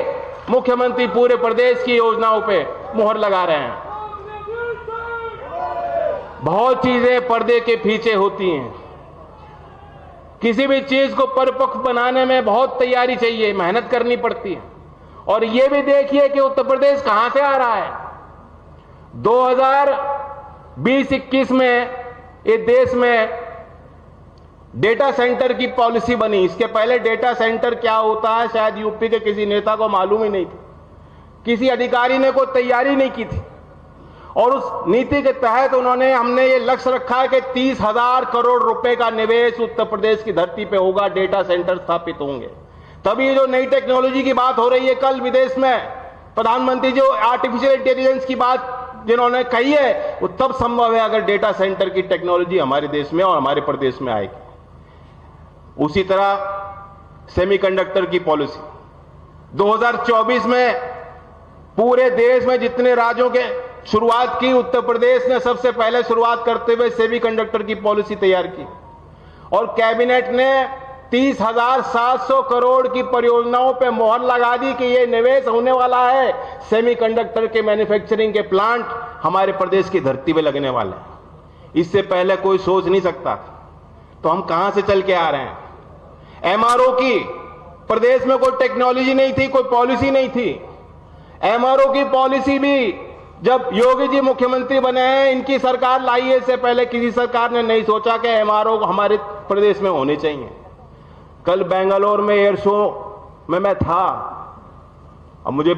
मुख्यमंत्री पूरे प्रदेश की योजनाओं पे मुहर लगा रहे हैं। बहुत चीजें पर्दे के पीछे होती हैं। किसी भी चीज को परिपक्व बनाने में बहुत तैयारी चाहिए, मेहनत करनी पड़ती है। और यह भी देखिए कि उत्तर प्रदेश कहां से आ रहा है। 2020-21 में ये देश में डेटा सेंटर की पॉलिसी बनी। इसके पहले डेटा सेंटर क्या होता है शायद यूपी के किसी नेता को मालूम ही नहीं था, किसी अधिकारी ने कोई तैयारी नहीं की थी। और उस नीति के तहत हमने ये लक्ष्य रखा है कि 30,000 करोड़ रुपए का निवेश उत्तर प्रदेश की धरती पे होगा, डेटा सेंटर स्थापित होंगे। तभी जो नई टेक्नोलॉजी की बात हो रही है, कल विदेश में प्रधानमंत्री जो आर्टिफिशियल इंटेलिजेंस की बात जिन्होंने कही है, वो तब संभव है अगर डेटा सेंटर की टेक्नोलॉजी हमारे देश में और हमारे प्रदेश में आएगी। उसी तरह सेमीकंडक्टर की पॉलिसी 2024 में पूरे देश में जितने राज्यों के शुरुआत की, उत्तर प्रदेश ने सबसे पहले शुरुआत करते हुए सेमीकंडक्टर की पॉलिसी तैयार की और कैबिनेट ने 30,700 करोड़ की परियोजनाओं पे मोहर लगा दी कि ये निवेश होने वाला है। सेमीकंडक्टर के मैन्युफैक्चरिंग के प्लांट हमारे प्रदेश की धरती पे लगने वाले हैं। इससे पहले कोई सोच नहीं सकता। तो हम कहां से चल के आ रहे हैं? एमआरओ की प्रदेश में कोई टेक्नोलॉजी नहीं थी, कोई पॉलिसी नहीं थी। एमआरओ की पॉलिसी भी जब योगी जी मुख्यमंत्री बने हैं, इनकी सरकार लाई है, इससे पहले किसी सरकार ने नहीं सोचा कि एमआरओ हमारे प्रदेश में होने चाहिए। कल बेंगलोर में एयर शो में मैं था और मुझे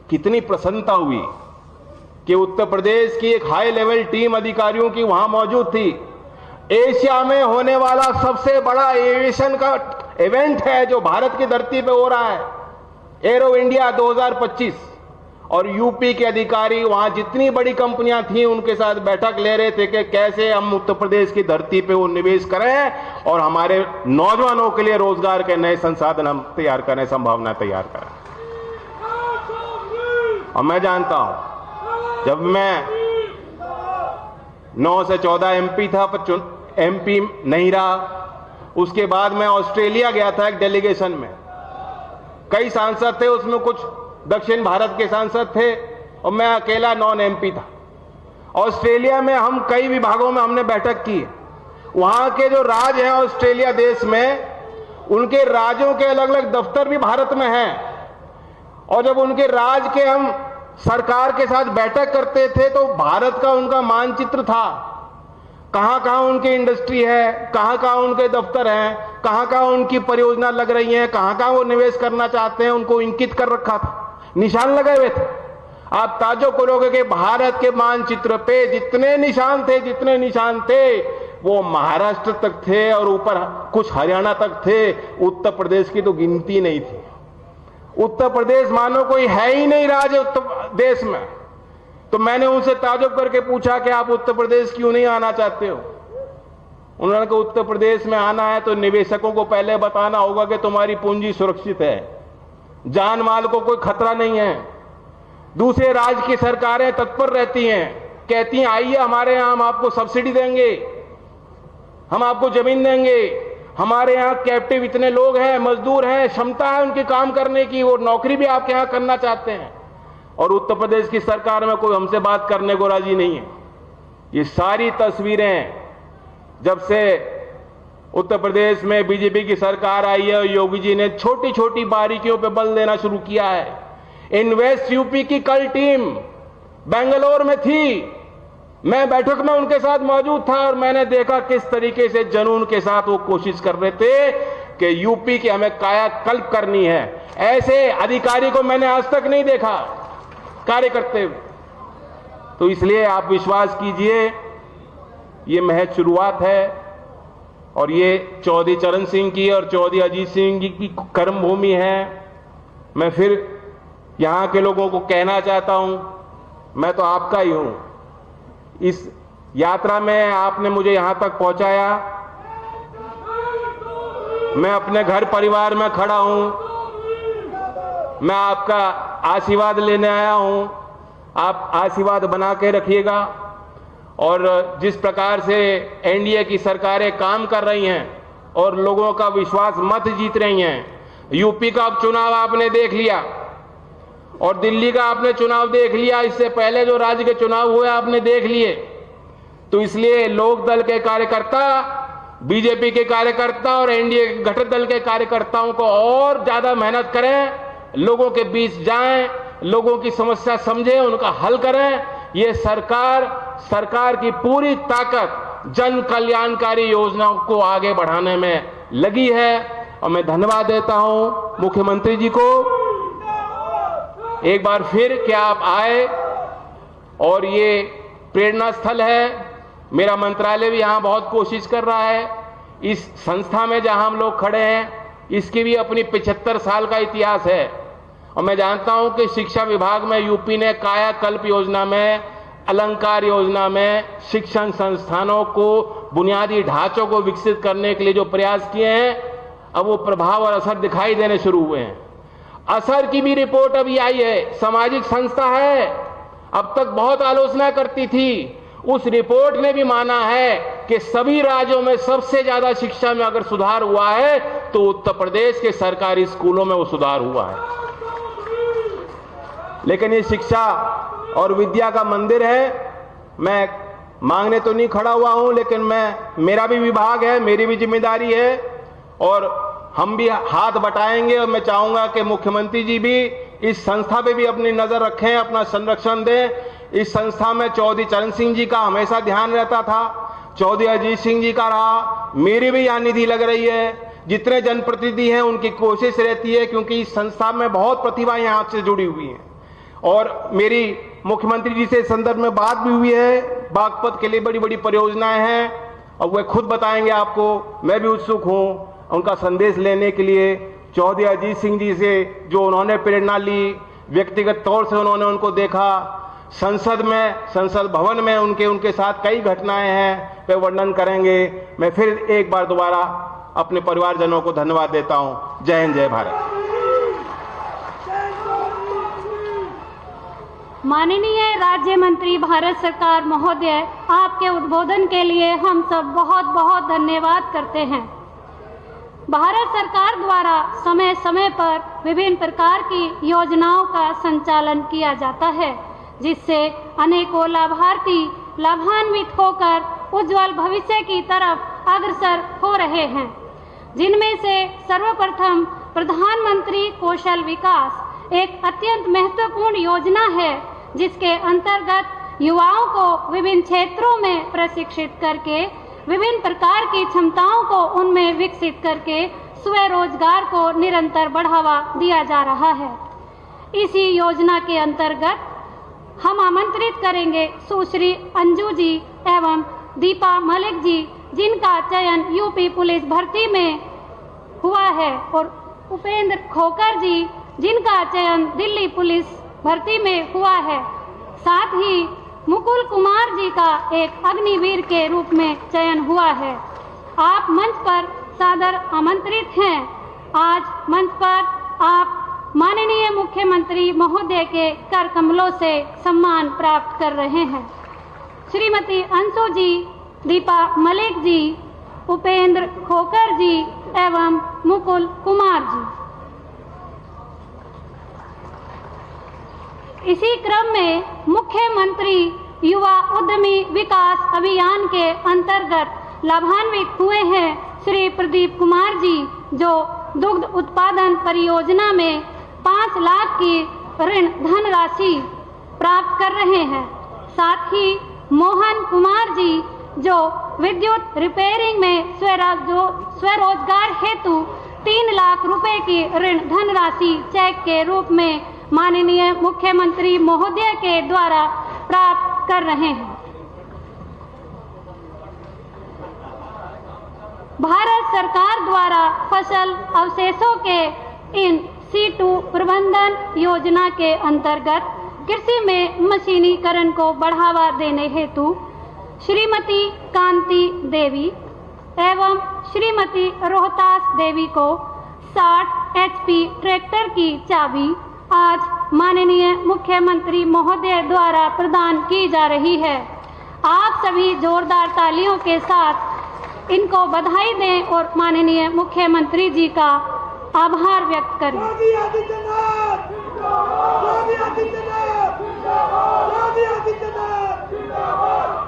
कितनी प्रसन्नता हुई कि उत्तर प्रदेश की एक हाई लेवल टीम अधिकारियों की वहां मौजूद थी। एशिया में होने वाला सबसे बड़ा एविएशन का इवेंट है जो भारत की धरती पे हो रहा है, एरो इंडिया 2025। और यूपी के अधिकारी वहां जितनी बड़ी कंपनियां थी उनके साथ बैठक ले रहे थे कि कैसे हम उत्तर प्रदेश की धरती पे वो निवेश करें और हमारे नौजवानों के लिए रोजगार के नए संसाधन हम तैयार करें, संभावना तैयार करें। और मैं जानता हूं, जब मैं 9 से 14 एमपी था, पर एमपी नहीं रहा, उसके बाद मैं ऑस्ट्रेलिया गया था एक डेलीगेशन में। कई सांसद थे, उसमें कुछ दक्षिण भारत के सांसद थे और मैं अकेला नॉन एमपी था। ऑस्ट्रेलिया में हम कई विभागों में हमने बैठक की। वहां के जो राज्य हैं ऑस्ट्रेलिया देश में, उनके राज्यों के अलग अलग दफ्तर भी भारत में हैं। और जब उनके राज्य के हम सरकार के साथ बैठक करते थे तो भारत का उनका मानचित्र था, कहां कहां उनकी इंडस्ट्री है, कहां कहां उनके दफ्तर हैं, कहां कहां उनकी परियोजना लग रही है, कहां कहां वो निवेश करना चाहते हैं, उनको इंकित कर रखा था, निशान लगे हुए थे। आप ताज्जुब करोगे कि भारत के मानचित्र पे जितने निशान थे वो महाराष्ट्र तक थे और ऊपर कुछ हरियाणा तक थे। उत्तर प्रदेश की तो गिनती नहीं थी। उत्तर प्रदेश मानो कोई है ही नहीं राज्य उत्तर देश में। तो मैंने उनसे ताज्जुब करके पूछा कि आप उत्तर प्रदेश क्यों नहीं आना चाहते हो? उन्होंने कहा उत्तर प्रदेश में आना है तो निवेशकों को पहले बताना होगा कि तुम्हारी पूंजी सुरक्षित है, जान माल को कोई खतरा नहीं है। दूसरे राज्य की सरकारें तत्पर रहती हैं, कहती हैं आइए हमारे यहां, हम आपको सब्सिडी देंगे, हम आपको जमीन देंगे, हमारे यहां कैप्टिव इतने लोग हैं, मजदूर हैं, क्षमता है उनके काम करने की, वो नौकरी भी आपके यहां करना चाहते हैं। और उत्तर प्रदेश की सरकार में कोई हमसे बात करने को राजी नहीं है। ये सारी तस्वीरें जब से उत्तर प्रदेश में बीजेपी की सरकार आई है और योगी जी ने छोटी छोटी बारीकियों पे बल देना शुरू किया है। इन्वेस्ट यूपी की कल टीम बेंगलोर में थी, मैं बैठक में उनके साथ मौजूद था और मैंने देखा किस तरीके से जुनून के साथ वो कोशिश कर रहे थे कि यूपी की हमें कायाकल्प करनी है। ऐसे अधिकारी को मैंने आज तक नहीं देखा कार्य करते हुए। तो इसलिए आप विश्वास कीजिए, ये महज शुरुआत है और ये चौधरी चरण सिंह की और चौधरी अजीत सिंह जी की कर्मभूमि है। मैं फिर यहां के लोगों को कहना चाहता हूं, मैं तो आपका ही हूं। इस यात्रा में आपने मुझे यहां तक पहुंचाया, मैं अपने घर परिवार में खड़ा हूं, मैं आपका आशीर्वाद लेने आया हूं। आप आशीर्वाद बना के रखिएगा और जिस प्रकार से एनडीए की सरकारें काम कर रही हैं और लोगों का विश्वास मत जीत रही हैं, यूपी का चुनाव आपने देख लिया और दिल्ली का आपने चुनाव देख लिया, इससे पहले जो राज्य के चुनाव हुए आपने देख लिए। तो इसलिए लोक दल के कार्यकर्ता, बीजेपी के कार्यकर्ता और एनडीए घटक दल के कार्यकर्ताओं को और ज्यादा मेहनत करें, लोगों के बीच जाएं, लोगों की समस्या समझें, उनका हल करें। ये सरकार की पूरी ताकत जन कल्याणकारी योजनाओं को आगे बढ़ाने में लगी है और मैं धन्यवाद देता हूं मुख्यमंत्री जी को एक बार फिर कि आप आए और ये प्रेरणा स्थल है। मेरा मंत्रालय भी यहां बहुत कोशिश कर रहा है। इस संस्था में जहां हम लोग खड़े हैं, इसकी भी अपनी 75 साल का इतिहास है और मैं जानता हूं कि शिक्षा विभाग में यूपी ने कायाकल्प योजना में, अलंकार योजना में शिक्षण संस्थानों को, बुनियादी ढांचों को विकसित करने के लिए जो प्रयास किए हैं, अब वो प्रभाव और असर दिखाई देने शुरू हुए हैं। असर की भी रिपोर्ट अभी आई है। सामाजिक संस्था है, अब तक बहुत आलोचना करती थी, उस रिपोर्ट ने भी माना है कि सभी राज्यों में सबसे ज्यादा शिक्षा में अगर सुधार हुआ है तो उत्तर प्रदेश के सरकारी स्कूलों में वो सुधार हुआ है। लेकिन ये शिक्षा और विद्या का मंदिर है। मैं मांगने तो नहीं खड़ा हुआ हूं, लेकिन मेरा भी विभाग है, मेरी भी जिम्मेदारी है और हम भी हाथ बटाएंगे और मैं चाहूंगा कि मुख्यमंत्री जी भी इस संस्था पे भी अपनी नजर रखें, अपना संरक्षण दें। इस संस्था में चौधरी चरण सिंह जी का हमेशा ध्यान रहता था, चौधरी अजीत सिंह जी का रहा, मेरी भी यहाँ निधि लग रही है। जितने जनप्रतिनिधि हैं उनकी कोशिश रहती है, क्योंकि इस संस्था में बहुत प्रतिभा यहाँ से जुड़ी हुई है। और मेरी मुख्यमंत्री जी से इस संदर्भ में बात भी हुई है। बागपत के लिए बड़ी बड़ी परियोजनाएं हैं और वे खुद बताएंगे आपको। मैं भी उत्सुक हूँ उनका संदेश लेने के लिए। चौधरी अजीत सिंह जी से जो उन्होंने प्रेरणा ली, व्यक्तिगत तौर से उन्होंने उनको देखा, संसद भवन में उनके साथ कई घटनाएं हैं, वे वर्णन करेंगे। मैं फिर एक बार दोबारा अपने परिवारजनों को धन्यवाद देता हूं। जय हिंद, जय भारत। माननीय राज्य मंत्री भारत सरकार महोदय, आपके उद्बोधन के लिए हम सब बहुत बहुत धन्यवाद करते हैं। भारत सरकार द्वारा समय समय पर विभिन्न प्रकार की योजनाओं का संचालन किया जाता है, जिससे अनेकों लाभार्थी लाभान्वित होकर उज्जवल भविष्य की तरफ अग्रसर हो रहे हैं। जिनमें से सर्वप्रथम प्रधानमंत्री कौशल विकास एक अत्यंत महत्वपूर्ण योजना है, जिसके अंतर्गत युवाओं को विभिन्न क्षेत्रों में प्रशिक्षित करके विभिन्न प्रकार की क्षमताओं को उनमें विकसित करके स्वरोजगार को निरंतर बढ़ावा दिया जा रहा है। इसी योजना के अंतर्गत हम आमंत्रित करेंगे सुश्री अंजू जी एवं दीपा मलिक जी, जिनका चयन यूपी पुलिस भर्ती में हुआ है, और उपेंद्र खोकर जी, जिनका चयन दिल्ली पुलिस भर्ती में हुआ है। साथ ही मुकुल कुमार जी का एक अग्निवीर के रूप में चयन हुआ है। आप मंच पर सादर आमंत्रित हैं। आज मंच पर आप माननीय मुख्यमंत्री महोदय के कर कमलों से सम्मान प्राप्त कर रहे हैं। श्रीमती अंशु जी, दीपा मलिक जी, उपेंद्र खोकर जी एवं मुकुल कुमार जी। इसी क्रम में मुख्यमंत्री युवा उद्यमी विकास अभियान के अंतर्गत लाभान्वित हुए हैं श्री प्रदीप कुमार जी, जो दुग्ध उत्पादन परियोजना में 5 लाख की ऋण धनराशि प्राप्त कर रहे हैं। साथ ही मोहन कुमार जी, जो विद्युत रिपेयरिंग में स्वरोजगार हेतु 3 लाख रुपए की ऋण धनराशि चेक के रूप में माननीय मुख्यमंत्री महोदय के द्वारा प्राप्त कर रहे हैं। भारत सरकार द्वारा फसल अवशेषों के इन C2 प्रबंधन योजना के अंतर्गत कृषि में मशीनीकरण को बढ़ावा देने हेतु श्रीमती कांति देवी एवं श्रीमती रोहतास देवी को 60 HP ट्रैक्टर की चाबी आज माननीय मुख्यमंत्री महोदय द्वारा प्रदान की जा रही है। आप सभी जोरदार तालियों के साथ इनको बधाई दें और माननीय मुख्यमंत्री जी का आभार व्यक्त करें। योगी आदित्यनाथ जिंदाबाद, योगी आदित्यनाथ जिंदाबाद, योगी आदित्यनाथ जिंदाबाद।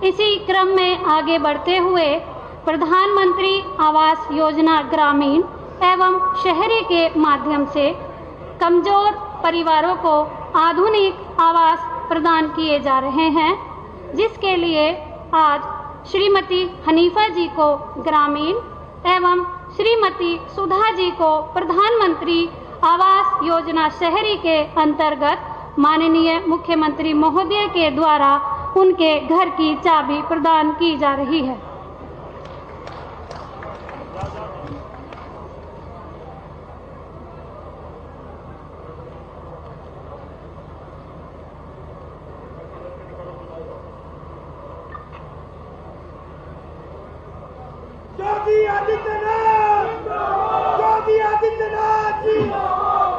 इसी क्रम में आगे बढ़ते हुए प्रधानमंत्री आवास योजना ग्रामीण एवं शहरी के माध्यम से कमजोर परिवारों को आधुनिक आवास प्रदान किए जा रहे हैं, जिसके लिए आज श्रीमती हनीफा जी को ग्रामीण एवं श्रीमती सुधा जी को प्रधानमंत्री आवास योजना शहरी के अंतर्गत माननीय मुख्यमंत्री महोदय के द्वारा उनके घर की चाबी प्रदान की जा रही है। योगी आदित्यनाथ, योगी आदित्यनाथ जी,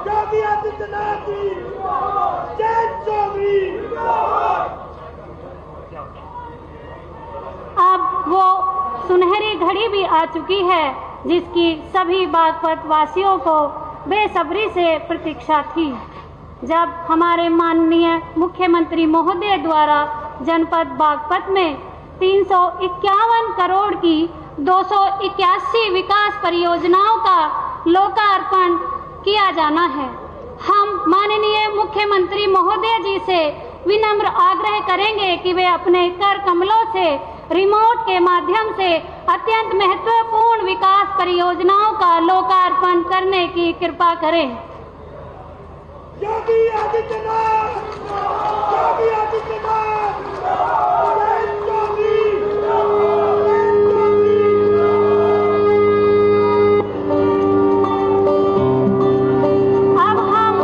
योगी आदित्यनाथ जी, जय चौधरी। अब वो सुनहरी घड़ी भी आ चुकी है, जिसकी सभी बागपत वासियों को बेसब्री से प्रतीक्षा थी, जब हमारे माननीय मुख्यमंत्री महोदय द्वारा जनपद बागपत में 351 करोड़ की 281 विकास परियोजनाओं का लोकार्पण किया जाना है। हम माननीय मुख्यमंत्री महोदय जी से विनम्र आग्रह करेंगे कि वे अपने कर कमलों से रिमोट के माध्यम से अत्यंत महत्वपूर्ण विकास परियोजनाओं का लोकार्पण करने की कृपा करें। योगी आदित्यनाथ, योगी आदित्यनाथ, जय चौधरी, अब हम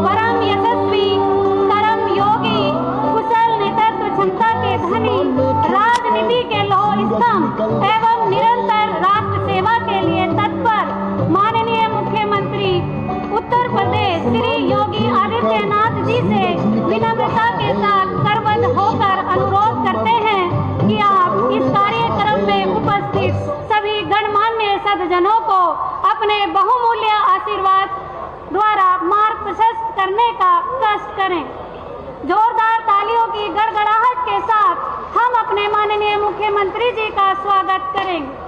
परम यशस्वी, कर्म योगी, कुशल नेतृत्व क्षमता के धनी, राजनीति के लौह स्तंभ एवं निरंतर राष्ट्र सेवा के लिए तत्पर माननीय मुख्यमंत्री उत्तर प्रदेश श्री योगी आदित्यनाथ जी से विनम्रता के साथ करबद्ध होकर अनुरोध करते हैं कि आप इस कार्यक्रम में उपस्थित सभी गणमान्य सज्जनों को अपने बहुमूल्य आशीर्वाद द्वारा मार्ग प्रशस्त करने का कष्ट करें। जोरदार तालियों की गड़गड़ाहट के साथ हम अपने माननीय मुख्यमंत्री जी का स्वागत करेंगे।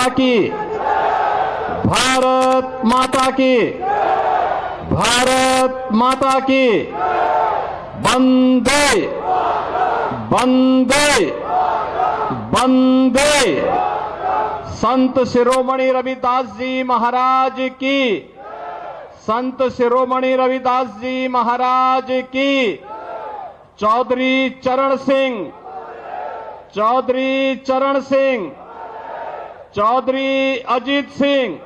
माता की, भारत माता की, भारत माता की। वंदे वंदे वंदे। संत शिरोमणि रविदास जी महाराज की, संत शिरोमणि रविदास जी महाराज की। चौधरी चरण सिंह, चौधरी चरण सिंह, चौधरी अजीत सिंह,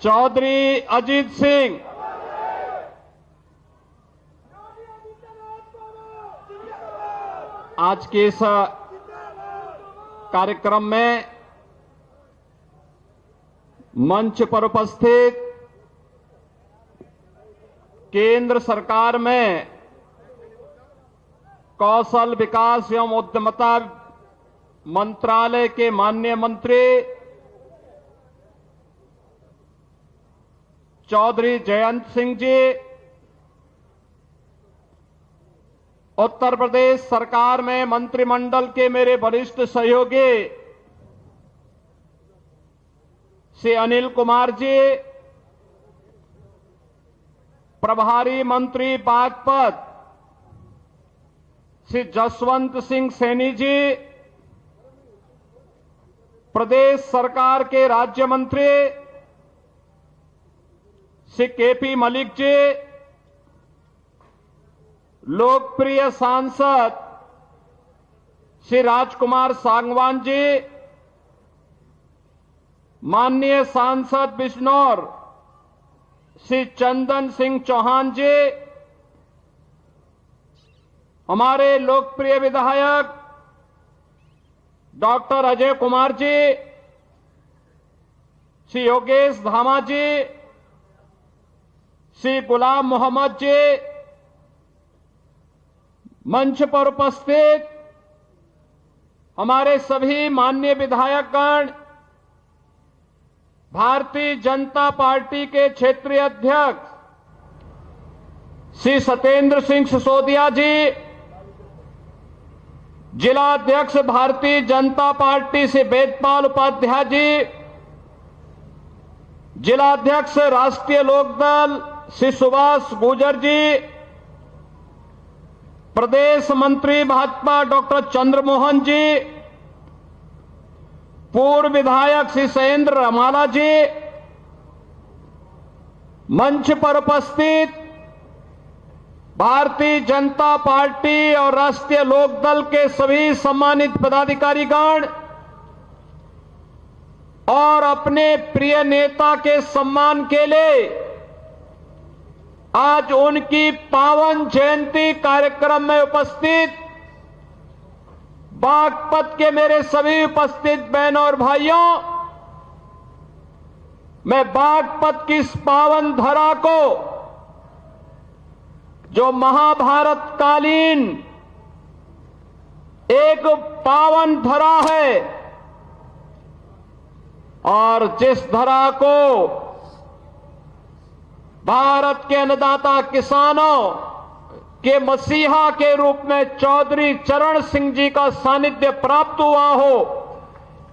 चौधरी अजीत सिंह। आज के इस कार्यक्रम में मंच पर उपस्थित केंद्र सरकार में कौशल विकास एवं उद्यमिता मंत्रालय के माननीय मंत्री चौधरी जयंत सिंह जी, उत्तर प्रदेश सरकार में मंत्रिमंडल के मेरे वरिष्ठ सहयोगी श्री अनिल कुमार जी, प्रभारी मंत्री बागपत श्री जसवंत सिंह सैनी जी, प्रदेश सरकार के राज्य मंत्री श्री केपी मलिक जी, लोकप्रिय सांसद श्री राजकुमार सांगवान जी, माननीय सांसद बिजनौर श्री चंदन सिंह चौहान जी, हमारे लोकप्रिय विधायक डॉक्टर अजय कुमार जी, श्री योगेश धामा जी, श्री गुलाम मोहम्मद जी, मंच पर उपस्थित हमारे सभी माननीय विधायकगण, भारतीय जनता पार्टी के क्षेत्रीय अध्यक्ष श्री सत्येंद्र सिंह सिसोदिया जी, जिला अध्यक्ष भारतीय जनता पार्टी से वेदपाल उपाध्याय जी, जिला अध्यक्ष राष्ट्रीय लोकदल श्री सुभाष गुर्जर जी, प्रदेश मंत्री भाजपा डॉक्टर चंद्रमोहन जी, पूर्व विधायक श्री शैलेंद्र रमाला जी, मंच पर उपस्थित भारतीय जनता पार्टी और राष्ट्रीय लोकदल के सभी सम्मानित पदाधिकारीगण और अपने प्रिय नेता के सम्मान के लिए आज उनकी पावन जयंती कार्यक्रम में उपस्थित बागपत के मेरे सभी उपस्थित बहनों और भाइयों, मैं बागपत की इस पावन धरा को, जो महाभारत कालीन एक पावन धरा है और जिस धरा को भारत के अन्नदाता किसानों के मसीहा के रूप में चौधरी चरण सिंह जी का सानिध्य प्राप्त हुआ हो,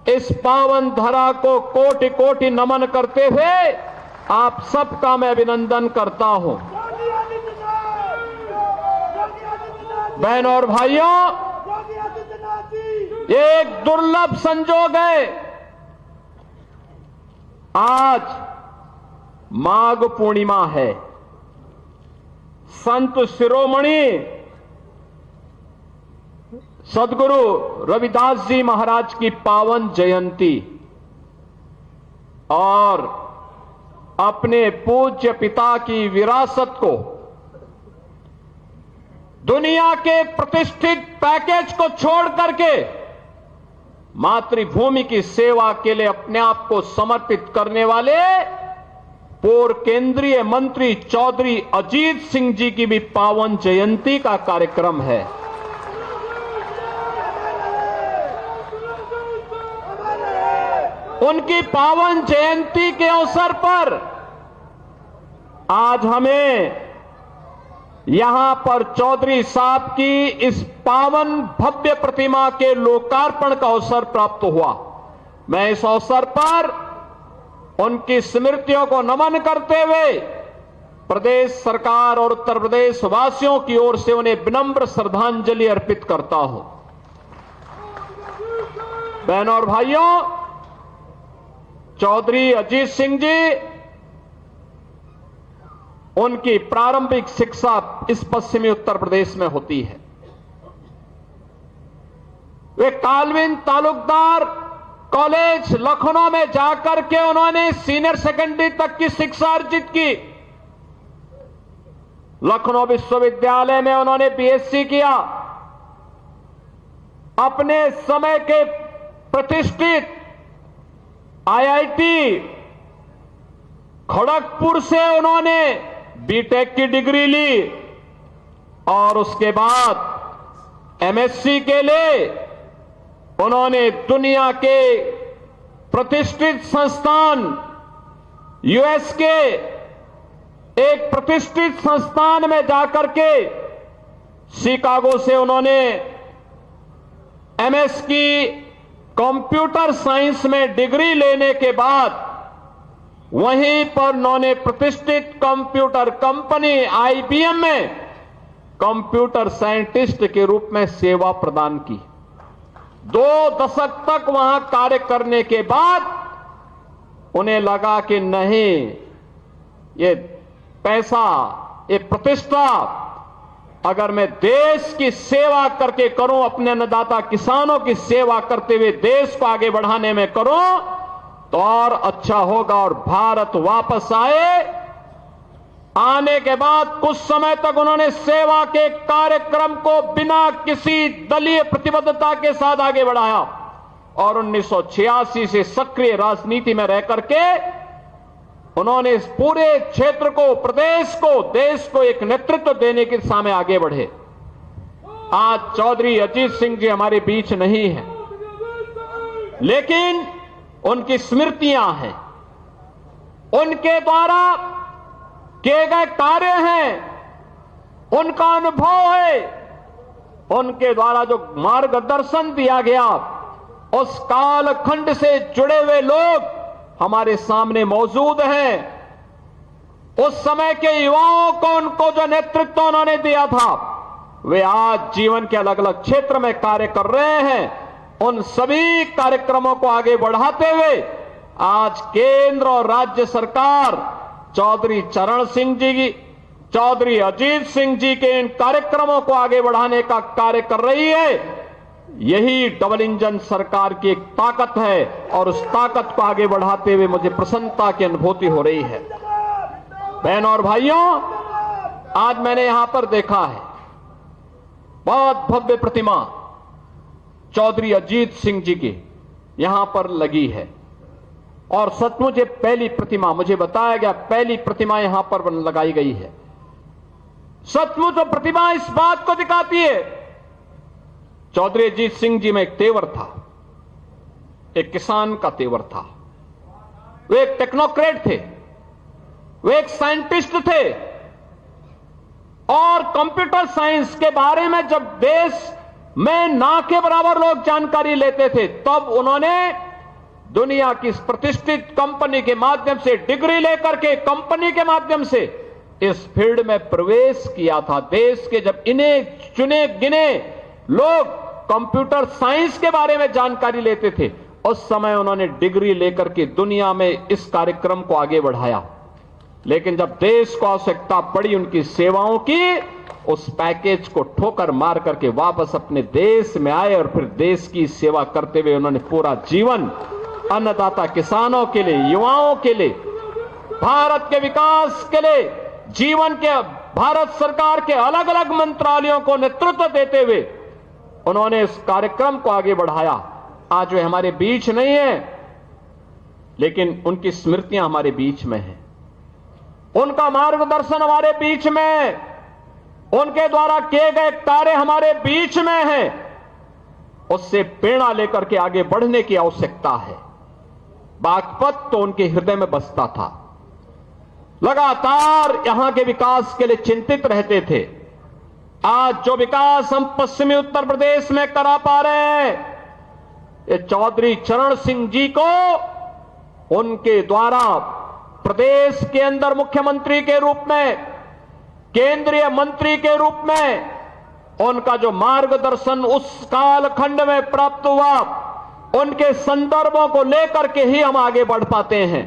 इस पावन धरा को कोटि कोटि नमन करते हुए आप सबका मैं अभिनंदन करता हूं। योगी आदित्यनाथ, योगी आदित्यनाथ, बहनों और भाइयों, योगी आदित्यनाथ जी, ये एक दुर्लभ संजोग है। आज माघ पूर्णिमा है, संत शिरोमणि सदगुरु रविदास जी महाराज की पावन जयंती और अपने पूज्य पिता की विरासत को, दुनिया के प्रतिष्ठित पैकेज को छोड़ करके मातृभूमि की सेवा के लिए अपने आप को समर्पित करने वाले पूर्व केंद्रीय मंत्री चौधरी अजीत सिंह जी की भी पावन जयंती का कार्यक्रम है। उनकी पावन जयंती के अवसर पर आज हमें यहां पर चौधरी साहब की इस पावन भव्य प्रतिमा के लोकार्पण का अवसर प्राप्त हुआ। मैं इस अवसर पर उनकी स्मृतियों को नमन करते हुए प्रदेश सरकार और उत्तर प्रदेश वासियों की ओर से उन्हें विनम्र श्रद्धांजलि अर्पित करता हूं। बहनों और भाइयों, चौधरी अजीत सिंह जी, उनकी प्रारंभिक शिक्षा इस पश्चिमी उत्तर प्रदेश में होती है। वे कालविन तालुकदार कॉलेज लखनऊ में जाकर के उन्होंने सीनियर सेकेंडरी तक की शिक्षा अर्जित की। लखनऊ विश्वविद्यालय में उन्होंने बीएससी किया। अपने समय के प्रतिष्ठित आईआईटी खड़गपुर से उन्होंने बीटेक की डिग्री ली और उसके बाद एमएससी के लिए उन्होंने दुनिया के प्रतिष्ठित संस्थान यूएस के एक प्रतिष्ठित संस्थान में जाकर के शिकागो से उन्होंने एमएस की कंप्यूटर साइंस में डिग्री लेने के बाद वहीं पर उन्होंने प्रतिष्ठित कंप्यूटर कंपनी आईबीएम में कंप्यूटर साइंटिस्ट के रूप में सेवा प्रदान की। 2 दशक तक वहां कार्य करने के बाद उन्हें लगा कि नहीं, ये पैसा, ये प्रतिष्ठा अगर मैं देश की सेवा करके करूं, अपने अन्नदाता किसानों की सेवा करते हुए देश को आगे बढ़ाने में करूं तो और अच्छा होगा। और भारत वापस आने के बाद कुछ समय तक उन्होंने सेवा के कार्यक्रम को बिना किसी दलीय प्रतिबद्धता के साथ आगे बढ़ाया और 1986 से सक्रिय राजनीति में रह करके उन्होंने इस पूरे क्षेत्र को, प्रदेश को, देश को एक नेतृत्व देने की दिशा में आगे बढ़े। आज चौधरी अजीत सिंह जी हमारे बीच नहीं है, लेकिन उनकी स्मृतियां हैं, उनके द्वारा किए गए कार्य हैं, उनका अनुभव है, उनके द्वारा जो मार्गदर्शन दिया गया, उस कालखंड से जुड़े हुए लोग हमारे सामने मौजूद हैं। उस समय के युवाओं को उनको जो नेतृत्व उन्होंने दिया था, वे आज जीवन के अलग अलग क्षेत्र में कार्य कर रहे हैं। उन सभी कार्यक्रमों को आगे बढ़ाते हुए आज केंद्र और राज्य सरकार चौधरी चरण सिंह जी की, चौधरी अजीत सिंह जी के इन कार्यक्रमों को आगे बढ़ाने का कार्य कर रही है। यही डबल इंजन सरकार की एक ताकत है और उस ताकत को आगे बढ़ाते हुए मुझे प्रसन्नता की अनुभूति हो रही है। बहनों और भाइयों, आज मैंने यहां पर देखा है बहुत भव्य प्रतिमा चौधरी अजीत सिंह जी की यहां पर लगी है और सचमुच पहली प्रतिमा, मुझे बताया गया पहली प्रतिमा यहां पर लगाई गई है। सचमुच प्रतिमा इस बात को दिखाती है, चौधरी अजीत सिंह जी में एक तेवर था, एक किसान का तेवर था। वे एक टेक्नोक्रेट थे, वे एक साइंटिस्ट थे और कंप्यूटर साइंस के बारे में जब देश में ना के बराबर लोग जानकारी लेते थे, तब उन्होंने दुनिया की प्रतिष्ठित कंपनी के माध्यम से डिग्री लेकर के कंपनी के माध्यम से इस फील्ड में प्रवेश किया था। देश के जब इन्हें चुने गिने लोग कंप्यूटर साइंस के बारे में जानकारी लेते थे, उस समय उन्होंने डिग्री लेकर के दुनिया में इस कार्यक्रम को आगे बढ़ाया। लेकिन जब देश को आवश्यकता पड़ी उनकी सेवाओं की, उस पैकेज को ठोकर मार करके वापस अपने देश में आए और फिर देश की सेवा करते हुए उन्होंने पूरा जीवन अन्नदाता किसानों के लिए, युवाओं के लिए, भारत के विकास के लिए, जीवन के भारत सरकार के अलग अलग मंत्रालयों को नेतृत्व देते हुए उन्होंने इस कार्यक्रम को आगे बढ़ाया। आज वे हमारे बीच नहीं है, लेकिन उनकी स्मृतियां हमारे बीच में हैं, उनका मार्गदर्शन हमारे बीच में है, उनके द्वारा किए गए कार्य हमारे बीच में हैं। उससे प्रेरणा लेकर के आगे बढ़ने की आवश्यकता है। बागपत तो उनके हृदय में बसता था, लगातार यहां के विकास के लिए चिंतित रहते थे। आज जो विकास हम पश्चिमी उत्तर प्रदेश में करा पा रहे हैं, ये चौधरी चरण सिंह जी को उनके द्वारा प्रदेश के अंदर मुख्यमंत्री के रूप में, केंद्रीय मंत्री के रूप में उनका जो मार्गदर्शन उस कालखंड में प्राप्त हुआ, उनके संदर्भों को लेकर के ही हम आगे बढ़ पाते हैं।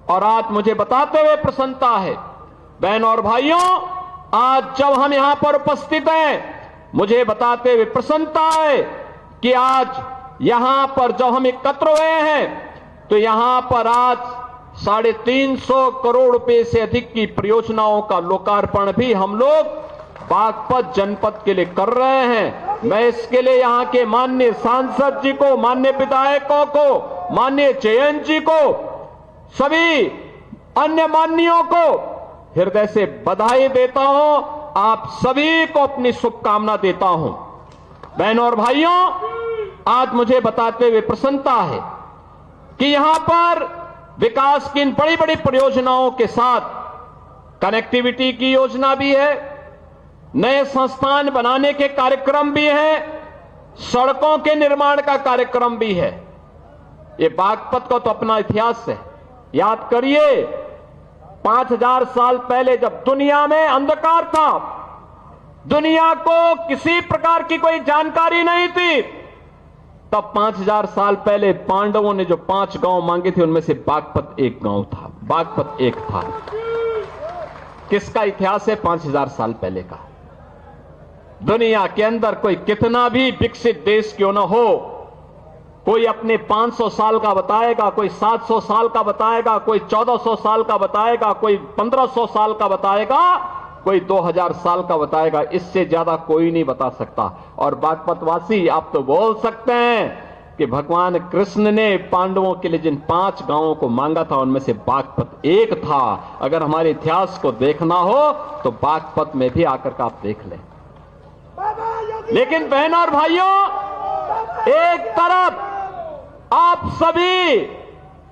और आज मुझे बताते हुए प्रसन्नता है, बहनों और भाइयों, आज जब हम यहां पर उपस्थित हैं, मुझे बताते हुए प्रसन्नता है कि आज यहां पर जब हम एकत्र हुए हैं तो यहां पर आज 350 करोड़ रुपए से अधिक की परियोजनाओं का लोकार्पण भी हम लोग बागपत जनपद के लिए कर रहे हैं। मैं इसके लिए यहां के माननीय सांसद जी को, माननीय विधायकों को, माननीय जयंत जी को, सभी अन्य माननीयों को हृदय से बधाई देता हूं। आप सभी को अपनी शुभकामना देता हूं। बहनों और भाइयों, आज मुझे बताते हुए प्रसन्नता है कि यहां पर विकास की इन बड़ी बड़ी परियोजनाओं के साथ कनेक्टिविटी की योजना भी है, नए संस्थान बनाने के कार्यक्रम भी है, सड़कों के निर्माण का कार्यक्रम भी है। ये बागपत का तो अपना इतिहास है। याद करिए, 5000 साल पहले जब दुनिया में अंधकार था, दुनिया को किसी प्रकार की कोई जानकारी नहीं थी, तब 5000 साल पहले पांडवों ने जो 5 गांव मांगे थे, उनमें से बागपत एक गांव था, बागपत एक था। किसका इतिहास है? 5000 साल पहले का। दुनिया के अंदर कोई कितना भी विकसित देश क्यों न हो, कोई अपने 500 साल का बताएगा, कोई 700 साल का बताएगा, कोई 1400 साल का बताएगा, कोई 1500 साल का बताएगा, कोई 2000 साल का बताएगा। इससे ज्यादा कोई नहीं बता सकता। और बागपतवासी आप तो बोल सकते हैं कि भगवान कृष्ण ने पांडवों के लिए जिन 5 गांवों को मांगा था, उनमें से बागपत एक था। अगर हमारे इतिहास को देखना हो तो बागपत में भी आकर के आप देख लें। लेकिन बहनों और भाइयों, एक तरफ आप सभी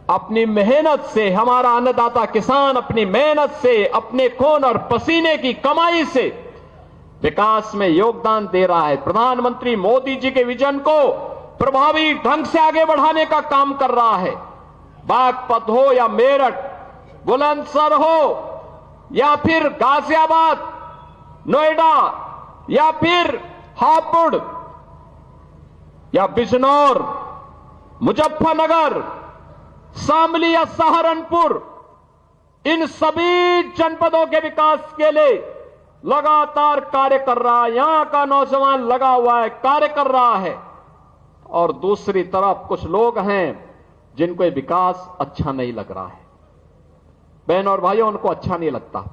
अपनी मेहनत से, हमारा अन्नदाता किसान अपनी मेहनत से, अपने खून और पसीने की कमाई से विकास में योगदान दे रहा है। प्रधानमंत्री मोदी जी के विजन को प्रभावी ढंग से आगे बढ़ाने का काम कर रहा है। बागपत हो या मेरठ, बुलंदशहर हो या फिर गाजियाबाद, नोएडा या फिर हापुड़ या बिजनौर, मुजफ्फरनगर, शामली या सहारनपुर, इन सभी जनपदों के विकास के लिए लगातार कार्य कर रहा है। यहां का नौजवान लगा हुआ है, कार्य कर रहा है। और दूसरी तरफ कुछ लोग हैं जिनको ये विकास अच्छा नहीं लग रहा है। बहनों और भाइयों, उनको अच्छा नहीं लगता।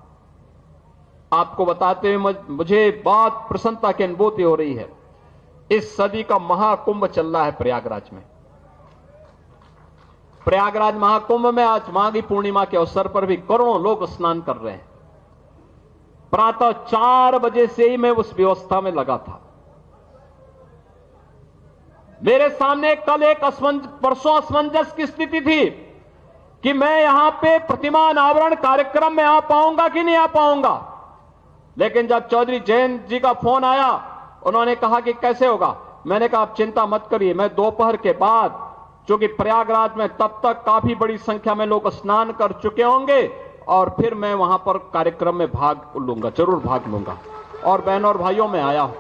आपको बताते हुए मुझे बहुत प्रसन्नता की अनुभूति हो रही है। इस सदी का महाकुंभ चल रहा है प्रयागराज में। प्रयागराज महाकुंभ में आज माघी पूर्णिमा के अवसर पर भी करोड़ों लोग स्नान कर रहे हैं। प्रातः 4 बजे से ही मैं उस व्यवस्था में लगा था। मेरे सामने कल एक परसों असमंजस की स्थिति थी कि मैं यहां पे प्रतिमा अनावरण कार्यक्रम में आ पाऊंगा कि नहीं आ पाऊंगा। लेकिन जब चौधरी जयंत जी का फोन आया, उन्होंने कहा कि कैसे होगा। मैंने कहा आप चिंता मत करिए, मैं दोपहर के बाद, चूंकि प्रयागराज में तब तक काफी बड़ी संख्या में लोग स्नान कर चुके होंगे, और फिर मैं वहां पर कार्यक्रम में भाग लूंगा, जरूर भाग लूंगा। और बहनों और भाइयों, में आया हूं।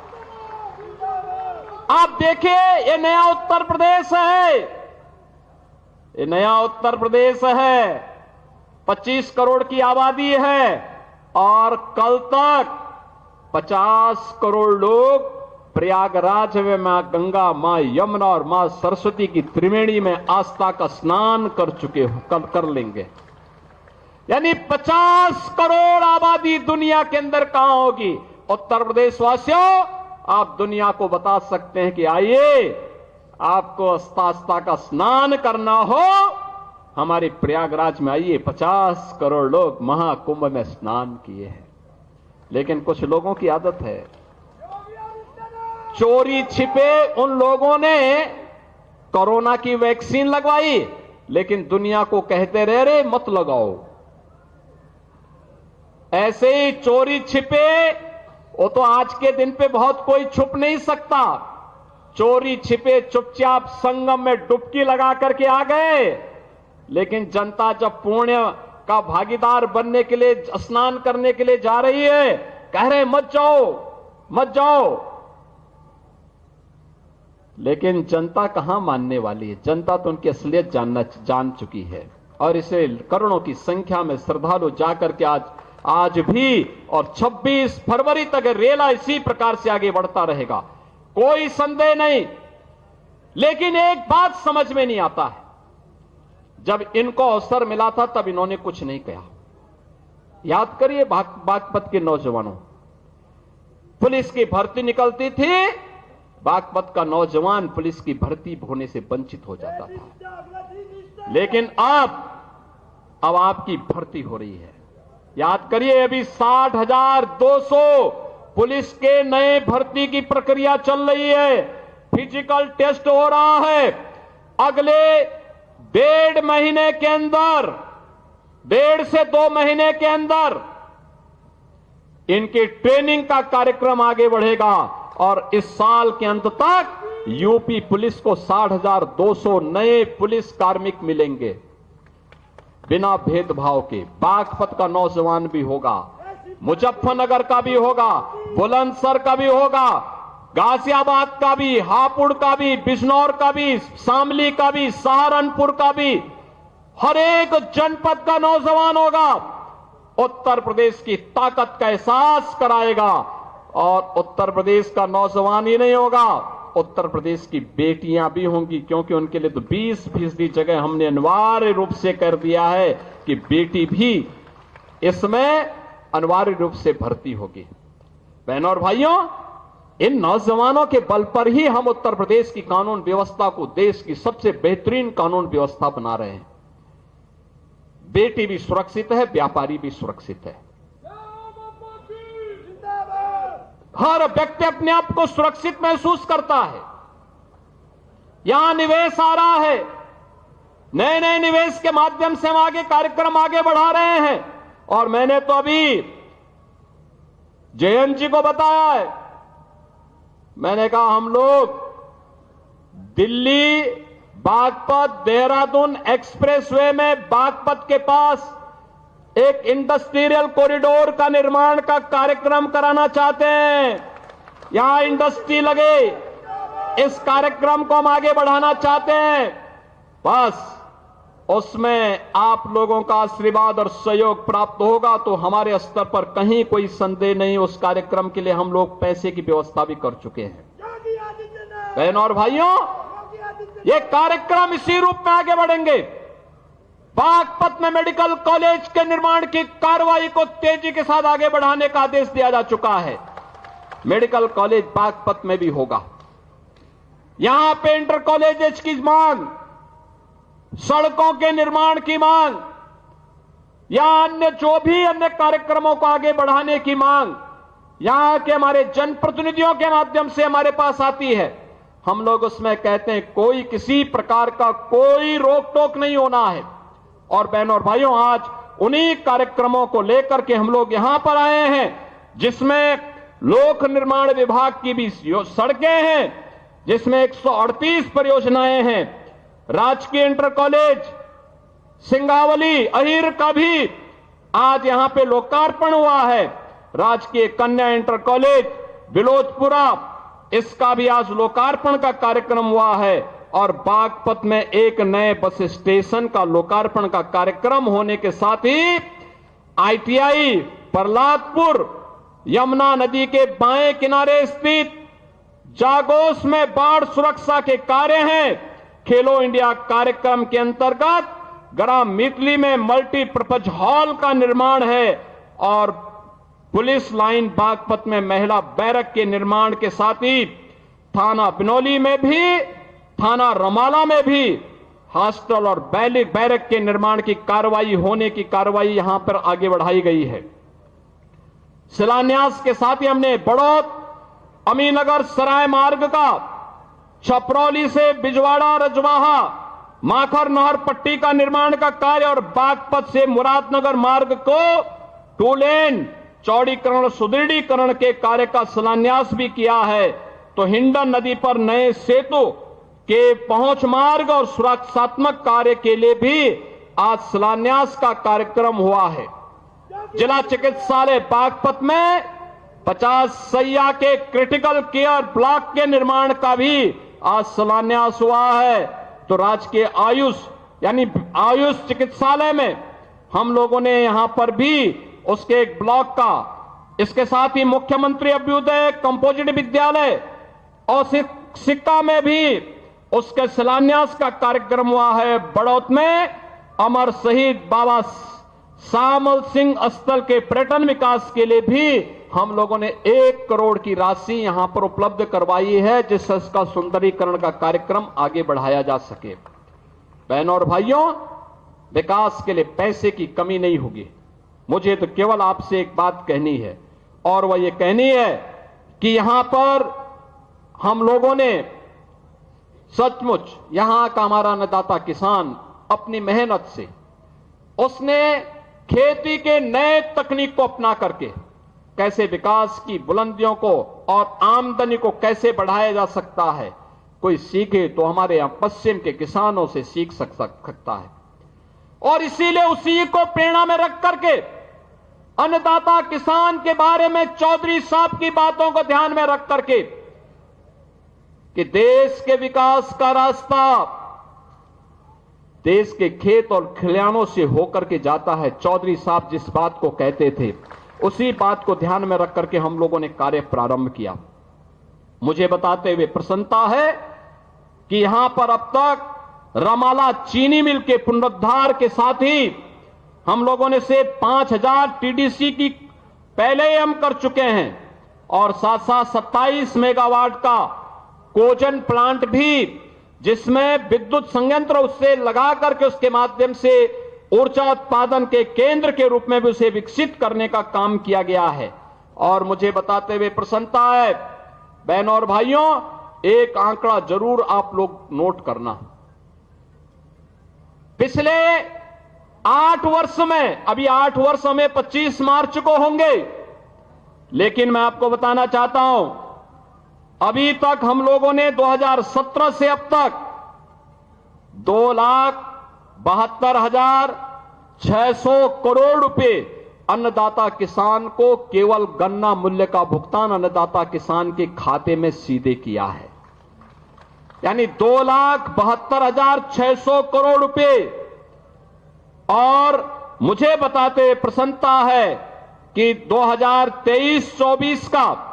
आप देखिए, ये नया उत्तर प्रदेश है, ये नया उत्तर प्रदेश है। 25 करोड़ की आबादी है और कल तक 50 करोड़ लोग प्रयागराज में मां गंगा, मां यमुना और मां सरस्वती की त्रिवेणी में आस्था का स्नान कर चुके हो, कल कर लेंगे। यानी 50 करोड़ आबादी दुनिया के अंदर कहां होगी। उत्तर प्रदेश वासियों, आप दुनिया को बता सकते हैं कि आइए, आपको आस्था का स्नान करना हो, हमारे प्रयागराज में आइए। 50 करोड़ लोग महाकुंभ में स्नान किए हैं। लेकिन कुछ लोगों की आदत है, चोरी छिपे उन लोगों ने कोरोना की वैक्सीन लगवाई, लेकिन दुनिया को कहते रहे रे मत लगाओ। ऐसे ही चोरी छिपे, वो तो आज के दिन पे बहुत कोई छुप नहीं सकता। चोरी छिपे चुपचाप संगम में डुबकी लगा करके आ गए, लेकिन जनता जब पुण्य का भागीदार बनने के लिए, स्नान करने के लिए जा रही है, कह रहे मत जाओ मत जाओ, लेकिन जनता कहां मानने वाली है। जनता तो उनकी असलियत जान चुकी है और इसे करोड़ों की संख्या में श्रद्धालु जाकर के आज भी और 26 फरवरी तक रेला इसी प्रकार से आगे बढ़ता रहेगा, कोई संदेह नहीं। लेकिन एक बात समझ में नहीं आता है, जब इनको अवसर मिला था तब इन्होंने कुछ नहीं कहा। याद करिए बागपत के नौजवानों, पुलिस की भर्ती निकलती थी, बागपत का नौजवान पुलिस की भर्ती होने से वंचित हो जाता था, लेकिन अब आपकी भर्ती हो रही है। याद करिए अभी 60,200 पुलिस के नए भर्ती की प्रक्रिया चल रही है, फिजिकल टेस्ट हो रहा है। अगले 1.5 महीने के अंदर, 1.5 से 2 महीने के अंदर इनकी ट्रेनिंग का कार्यक्रम आगे बढ़ेगा और इस साल के अंत तक यूपी पुलिस को 60,200 नए पुलिस कार्मिक मिलेंगे, बिना भेदभाव के। बागपत का नौजवान भी होगा, मुजफ्फरनगर का भी होगा, बुलंदशहर का भी होगा, गाजियाबाद का भी, हापुड़ का भी, बिजनौर का भी, शामली का भी, सहारनपुर का भी, हर एक जनपद का नौजवान होगा। उत्तर प्रदेश की ताकत का एहसास कराएगा और उत्तर प्रदेश का नौजवान ही नहीं होगा, उत्तर प्रदेश की बेटियां भी होंगी, क्योंकि उनके लिए तो 20% जगह हमने अनिवार्य रूप से कर दिया है कि बेटी भी इसमें अनिवार्य रूप से भर्ती होगी। बहनों और भाइयों, इन नौजवानों के बल पर ही हम उत्तर प्रदेश की कानून व्यवस्था को देश की सबसे बेहतरीन कानून व्यवस्था बना रहे हैं। बेटी भी सुरक्षित है, व्यापारी भी सुरक्षित है, हर व्यक्ति अपने आप को सुरक्षित महसूस करता है। यहां निवेश आ रहा है, नए नए निवेश के माध्यम से हम आगे कार्यक्रम आगे बढ़ा रहे हैं। और मैंने तो अभी जयंत जी को बताया है, मैंने कहा हम लोग दिल्ली बागपत देहरादून एक्सप्रेसवे में बागपत के पास एक इंडस्ट्रियल कॉरिडोर का निर्माण का कार्यक्रम कराना चाहते हैं। यहां इंडस्ट्री लगे, इस कार्यक्रम को हम आगे बढ़ाना चाहते हैं। बस उसमें आप लोगों का आशीर्वाद और सहयोग प्राप्त होगा तो हमारे स्तर पर कहीं कोई संदेह नहीं, उस कार्यक्रम के लिए हम लोग पैसे की व्यवस्था भी कर चुके हैं। बहनों और भाइयों, ये कार्यक्रम इसी रूप में आगे बढ़ेंगे। बागपत में मेडिकल कॉलेज के निर्माण की कार्रवाई को तेजी के साथ आगे बढ़ाने का आदेश दिया जा चुका है। मेडिकल कॉलेज बागपत में भी होगा। यहां पे इंटर कॉलेजेस की मांग, सड़कों के निर्माण की मांग, या अन्य जो भी अन्य कार्यक्रमों को आगे बढ़ाने की मांग यहां के हमारे जनप्रतिनिधियों के माध्यम से हमारे पास आती है। हम लोग उसमें कहते हैं कोई किसी प्रकार का कोई रोक टोक नहीं होना है। और बहनों और भाइयों, आज उन्हीं कार्यक्रमों को लेकर के हम लोग यहां पर आए हैं, जिसमें लोक निर्माण विभाग की भी सड़कें हैं, जिसमें 138 परियोजनाएं हैं। राजकीय इंटर कॉलेज सिंगावली अहिर का भी आज यहां पे लोकार्पण हुआ है। राजकीय कन्या इंटर कॉलेज बिलोचपुरा, इसका भी आज लोकार्पण का कार्यक्रम हुआ है। और बागपत में एक नए बस स्टेशन का लोकार्पण का कार्यक्रम होने के साथ ही आईटीआई प्रहलादपुर यमुना नदी के बाएं किनारे स्थित जागोस में बाढ़ सुरक्षा के कार्य हैं। खेलो इंडिया कार्यक्रम के अंतर्गत ग्राम मितली में मल्टीपर्पज हॉल का निर्माण है और पुलिस लाइन बागपत में महिला बैरक के निर्माण के साथ ही थाना बिनौली में भी, थाना रमाला में भी हॉस्टल और बैरक के निर्माण की कार्रवाई होने की कार्रवाई यहां पर आगे बढ़ाई गई है। शिलान्यास के साथ ही हमने बड़ौद अमीनगर सराय मार्ग का, छपरौली से बिजवाड़ा रजवाहा माखर नहर पट्टी का निर्माण का कार्य और बागपत से मुरादनगर मार्ग को 2 लेन चौड़ीकरण सुदृढ़ीकरण के कार्य का शिलान्यास भी किया है। तो हिंडन नदी पर नए सेतु के पहुंच मार्ग और सुरक्षात्मक कार्य के लिए भी आज शिलान्यास का कार्यक्रम हुआ है। जिला चिकित्सालय बागपत में 50 सैया के क्रिटिकल केयर ब्लॉक के निर्माण का भी आज शिलान्यास हुआ है। तो राजकीय आयुष यानी आयुष चिकित्सालय में हम लोगों ने यहां पर भी उसके एक ब्लॉक का, इसके साथ ही मुख्यमंत्री अभ्युदय कंपोजिट विद्यालय और सिक्का में भी उसके शिलान्यास का कार्यक्रम हुआ है। बड़ौत में अमर शहीद बाबा श्यामल सिंह स्थल के पर्यटन विकास के लिए भी हम लोगों ने 1 करोड़ की राशि यहां पर उपलब्ध करवाई है, जिससे इसका सुंदरीकरण का कार्यक्रम आगे बढ़ाया जा सके। बहनों और भाइयों, विकास के लिए पैसे की कमी नहीं होगी। मुझे तो केवल आपसे एक बात कहनी है, और वह ये कहनी है कि यहां पर हम लोगों ने सचमुच यहां का हमारा अन्नदाता किसान अपनी मेहनत से उसने खेती के नए तकनीक को अपना करके कैसे विकास की बुलंदियों को और आमदनी को कैसे बढ़ाया जा सकता है, कोई सीखे तो हमारे यहां पश्चिम के किसानों से सीख सकता है। और इसीलिए उसी को प्रेरणा में रख करके अन्नदाता किसान के बारे में चौधरी साहब की बातों को ध्यान में रख करके कि देश के विकास का रास्ता देश के खेत और खलिहानों से होकर के जाता है। चौधरी साहब जिस बात को कहते थे उसी बात को ध्यान में रख करके हम लोगों ने कार्य प्रारंभ किया। मुझे बताते हुए प्रसन्नता है कि यहां पर अब तक रमाला चीनी मिल के पुनरुद्धार के साथ ही हम लोगों ने से 5000 टीडीसी की पहले ही हम कर चुके हैं, और साथ साथ 27 मेगावाट का कोजन प्लांट भी, जिसमें विद्युत संयंत्र उससे लगा करके उसके माध्यम से ऊर्जा उत्पादन के केंद्र के रूप में भी उसे विकसित करने का काम किया गया है। और मुझे बताते हुए प्रसन्नता है बहनों और भाइयों, एक आंकड़ा जरूर आप लोग नोट करना। पिछले 8 वर्ष में, अभी 8 वर्ष में 25 मार्च को होंगे, लेकिन मैं आपको बताना चाहता हूं अभी तक हम लोगों ने 2017 से अब तक 2,72,600 करोड़ रुपए अन्नदाता किसान को केवल गन्ना मूल्य का भुगतान अन्नदाता किसान के खाते में सीधे किया है, यानी 2,72,600 करोड़ रुपए। और मुझे बताते हुए प्रसन्नता है कि 2023-24 का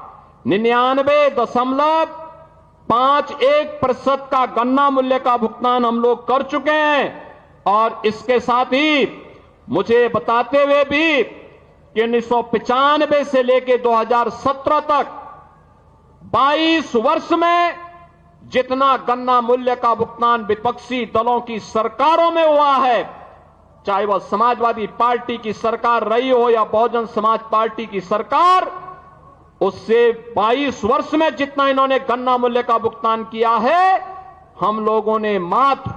99.51% का गन्ना मूल्य का भुगतान हम लोग कर चुके हैं। और इसके साथ ही मुझे बताते हुए भी कि 1995 से लेकर 2017 तक 22 वर्ष में जितना गन्ना मूल्य का भुगतान विपक्षी दलों की सरकारों में हुआ है, चाहे वह समाजवादी पार्टी की सरकार रही हो या बहुजन समाज पार्टी की सरकार, उससे 22 वर्ष में जितना इन्होंने गन्ना मूल्य का भुगतान किया है, हम लोगों ने मात्र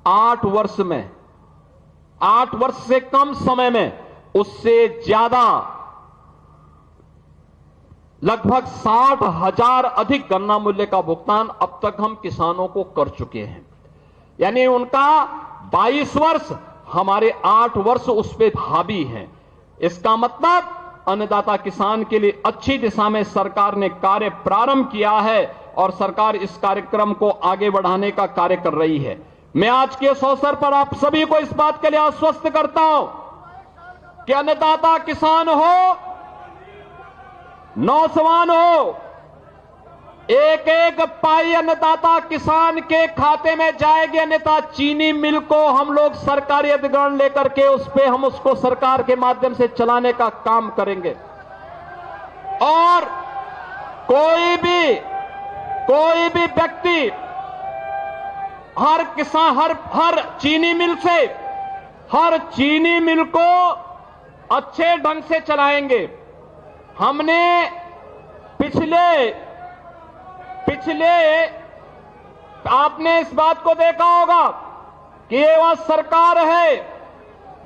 8 वर्ष में, 8 वर्ष से कम समय में उससे ज्यादा लगभग 60,000 अधिक गन्ना मूल्य का भुगतान अब तक हम किसानों को कर चुके हैं। यानी उनका 22 वर्ष, हमारे 8 वर्ष उस पर हावी हैं। इसका मतलब अन्नदाता किसान के लिए अच्छी दिशा में सरकार ने कार्य प्रारंभ किया है और सरकार इस कार्यक्रम को आगे बढ़ाने का कार्य कर रही है। मैं आज के इस अवसर पर आप सभी को इस बात के लिए आश्वस्त करता हूं कि अन्नदाता किसान हो, नौजवान हो, एक एक पाई अन्नदाता किसान के खाते में जाएगी। अन्यथा चीनी मिल को हम लोग सरकारी अधिग्रहण लेकर के उस पे हम उसको सरकार के माध्यम से चलाने का काम करेंगे। और कोई भी व्यक्ति हर किसान हर चीनी मिल को अच्छे ढंग से चलाएंगे। हमने पिछले आपने इस बात को देखा होगा कि ये वह सरकार है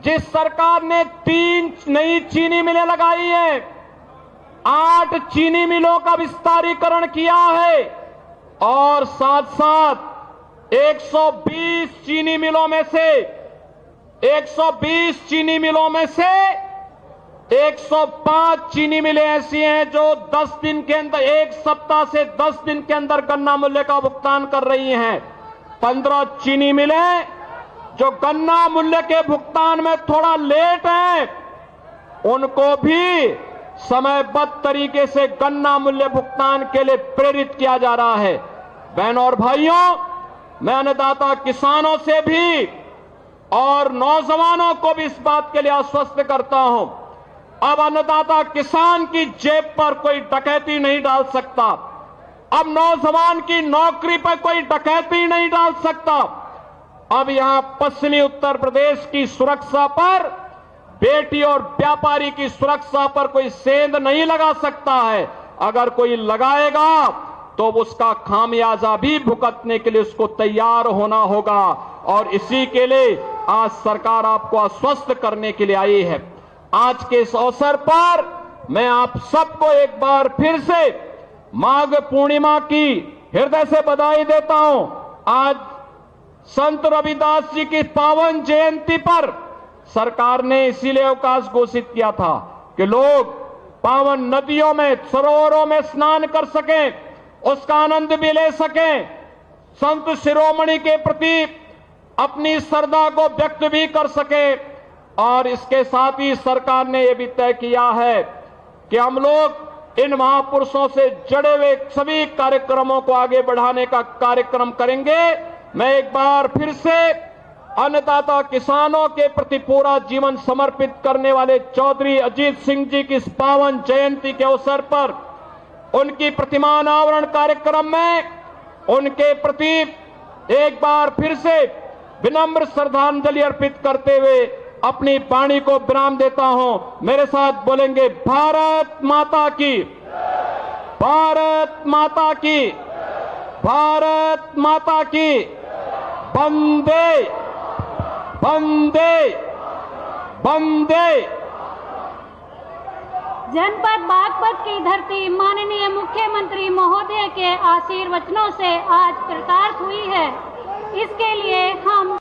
जिस सरकार ने 3 नई चीनी मिलें लगाई हैं। 8 चीनी मिलों का विस्तारीकरण किया है और साथ साथ 120 चीनी मिलों में से 105 चीनी मिलें ऐसी हैं जो 10 दिन के अंदर, एक सप्ताह से 10 दिन के अंदर गन्ना मूल्य का भुगतान कर रही हैं। 15 चीनी मिलें जो गन्ना मूल्य के भुगतान में थोड़ा लेट हैं, उनको भी समयबद्ध तरीके से गन्ना मूल्य भुगतान के लिए प्रेरित किया जा रहा है। बहनों और भाइयों, मैं अन्नदाता किसानों से भी और नौजवानों को भी इस बात के लिए आश्वस्त करता हूं, अब अन्नदाता किसान की जेब पर कोई डकैती नहीं डाल सकता। अब नौजवान की नौकरी पर कोई डकैती नहीं डाल सकता। अब यहां पश्चिमी उत्तर प्रदेश की सुरक्षा पर, बेटी और व्यापारी की सुरक्षा पर कोई सेंध नहीं लगा सकता है। अगर कोई लगाएगा तो उसका खामियाजा भी भुगतने के लिए उसको तैयार होना होगा। और इसी के लिए आज सरकार आपको आश्वस्त करने के लिए आई है। आज के इस अवसर पर मैं आप सबको एक बार फिर से माघ पूर्णिमा की हृदय से बधाई देता हूं। आज संत रविदास जी की पावन जयंती पर सरकार ने इसीलिए अवकाश घोषित किया था कि लोग पावन नदियों में, सरोवरों में स्नान कर सकें, उसका आनंद भी ले सकें, संत शिरोमणि के प्रति अपनी श्रद्धा को व्यक्त भी कर सकें। और इसके साथ ही सरकार ने यह भी तय किया है कि हम लोग इन महापुरुषों से जुड़े हुए सभी कार्यक्रमों को आगे बढ़ाने का कार्यक्रम करेंगे। मैं एक बार फिर से अन्नदाता किसानों के प्रति पूरा जीवन समर्पित करने वाले चौधरी अजीत सिंह जी की इस पावन जयंती के अवसर पर उनकी प्रतिमा अनावरण कार्यक्रम में उनके प्रति एक बार फिर से विनम्र श्रद्धांजलि अर्पित करते हुए अपनी वाणी को विराम देता हूं। मेरे साथ बोलेंगे, भारत माता की, भारत माता की, भारत माता की, वंदे वंदे वंदे। जनपद बागपत की धरती माननीय मुख्यमंत्री महोदय के आशीर्वचनों से आज कृतार्थ हुई है। इसके लिए हम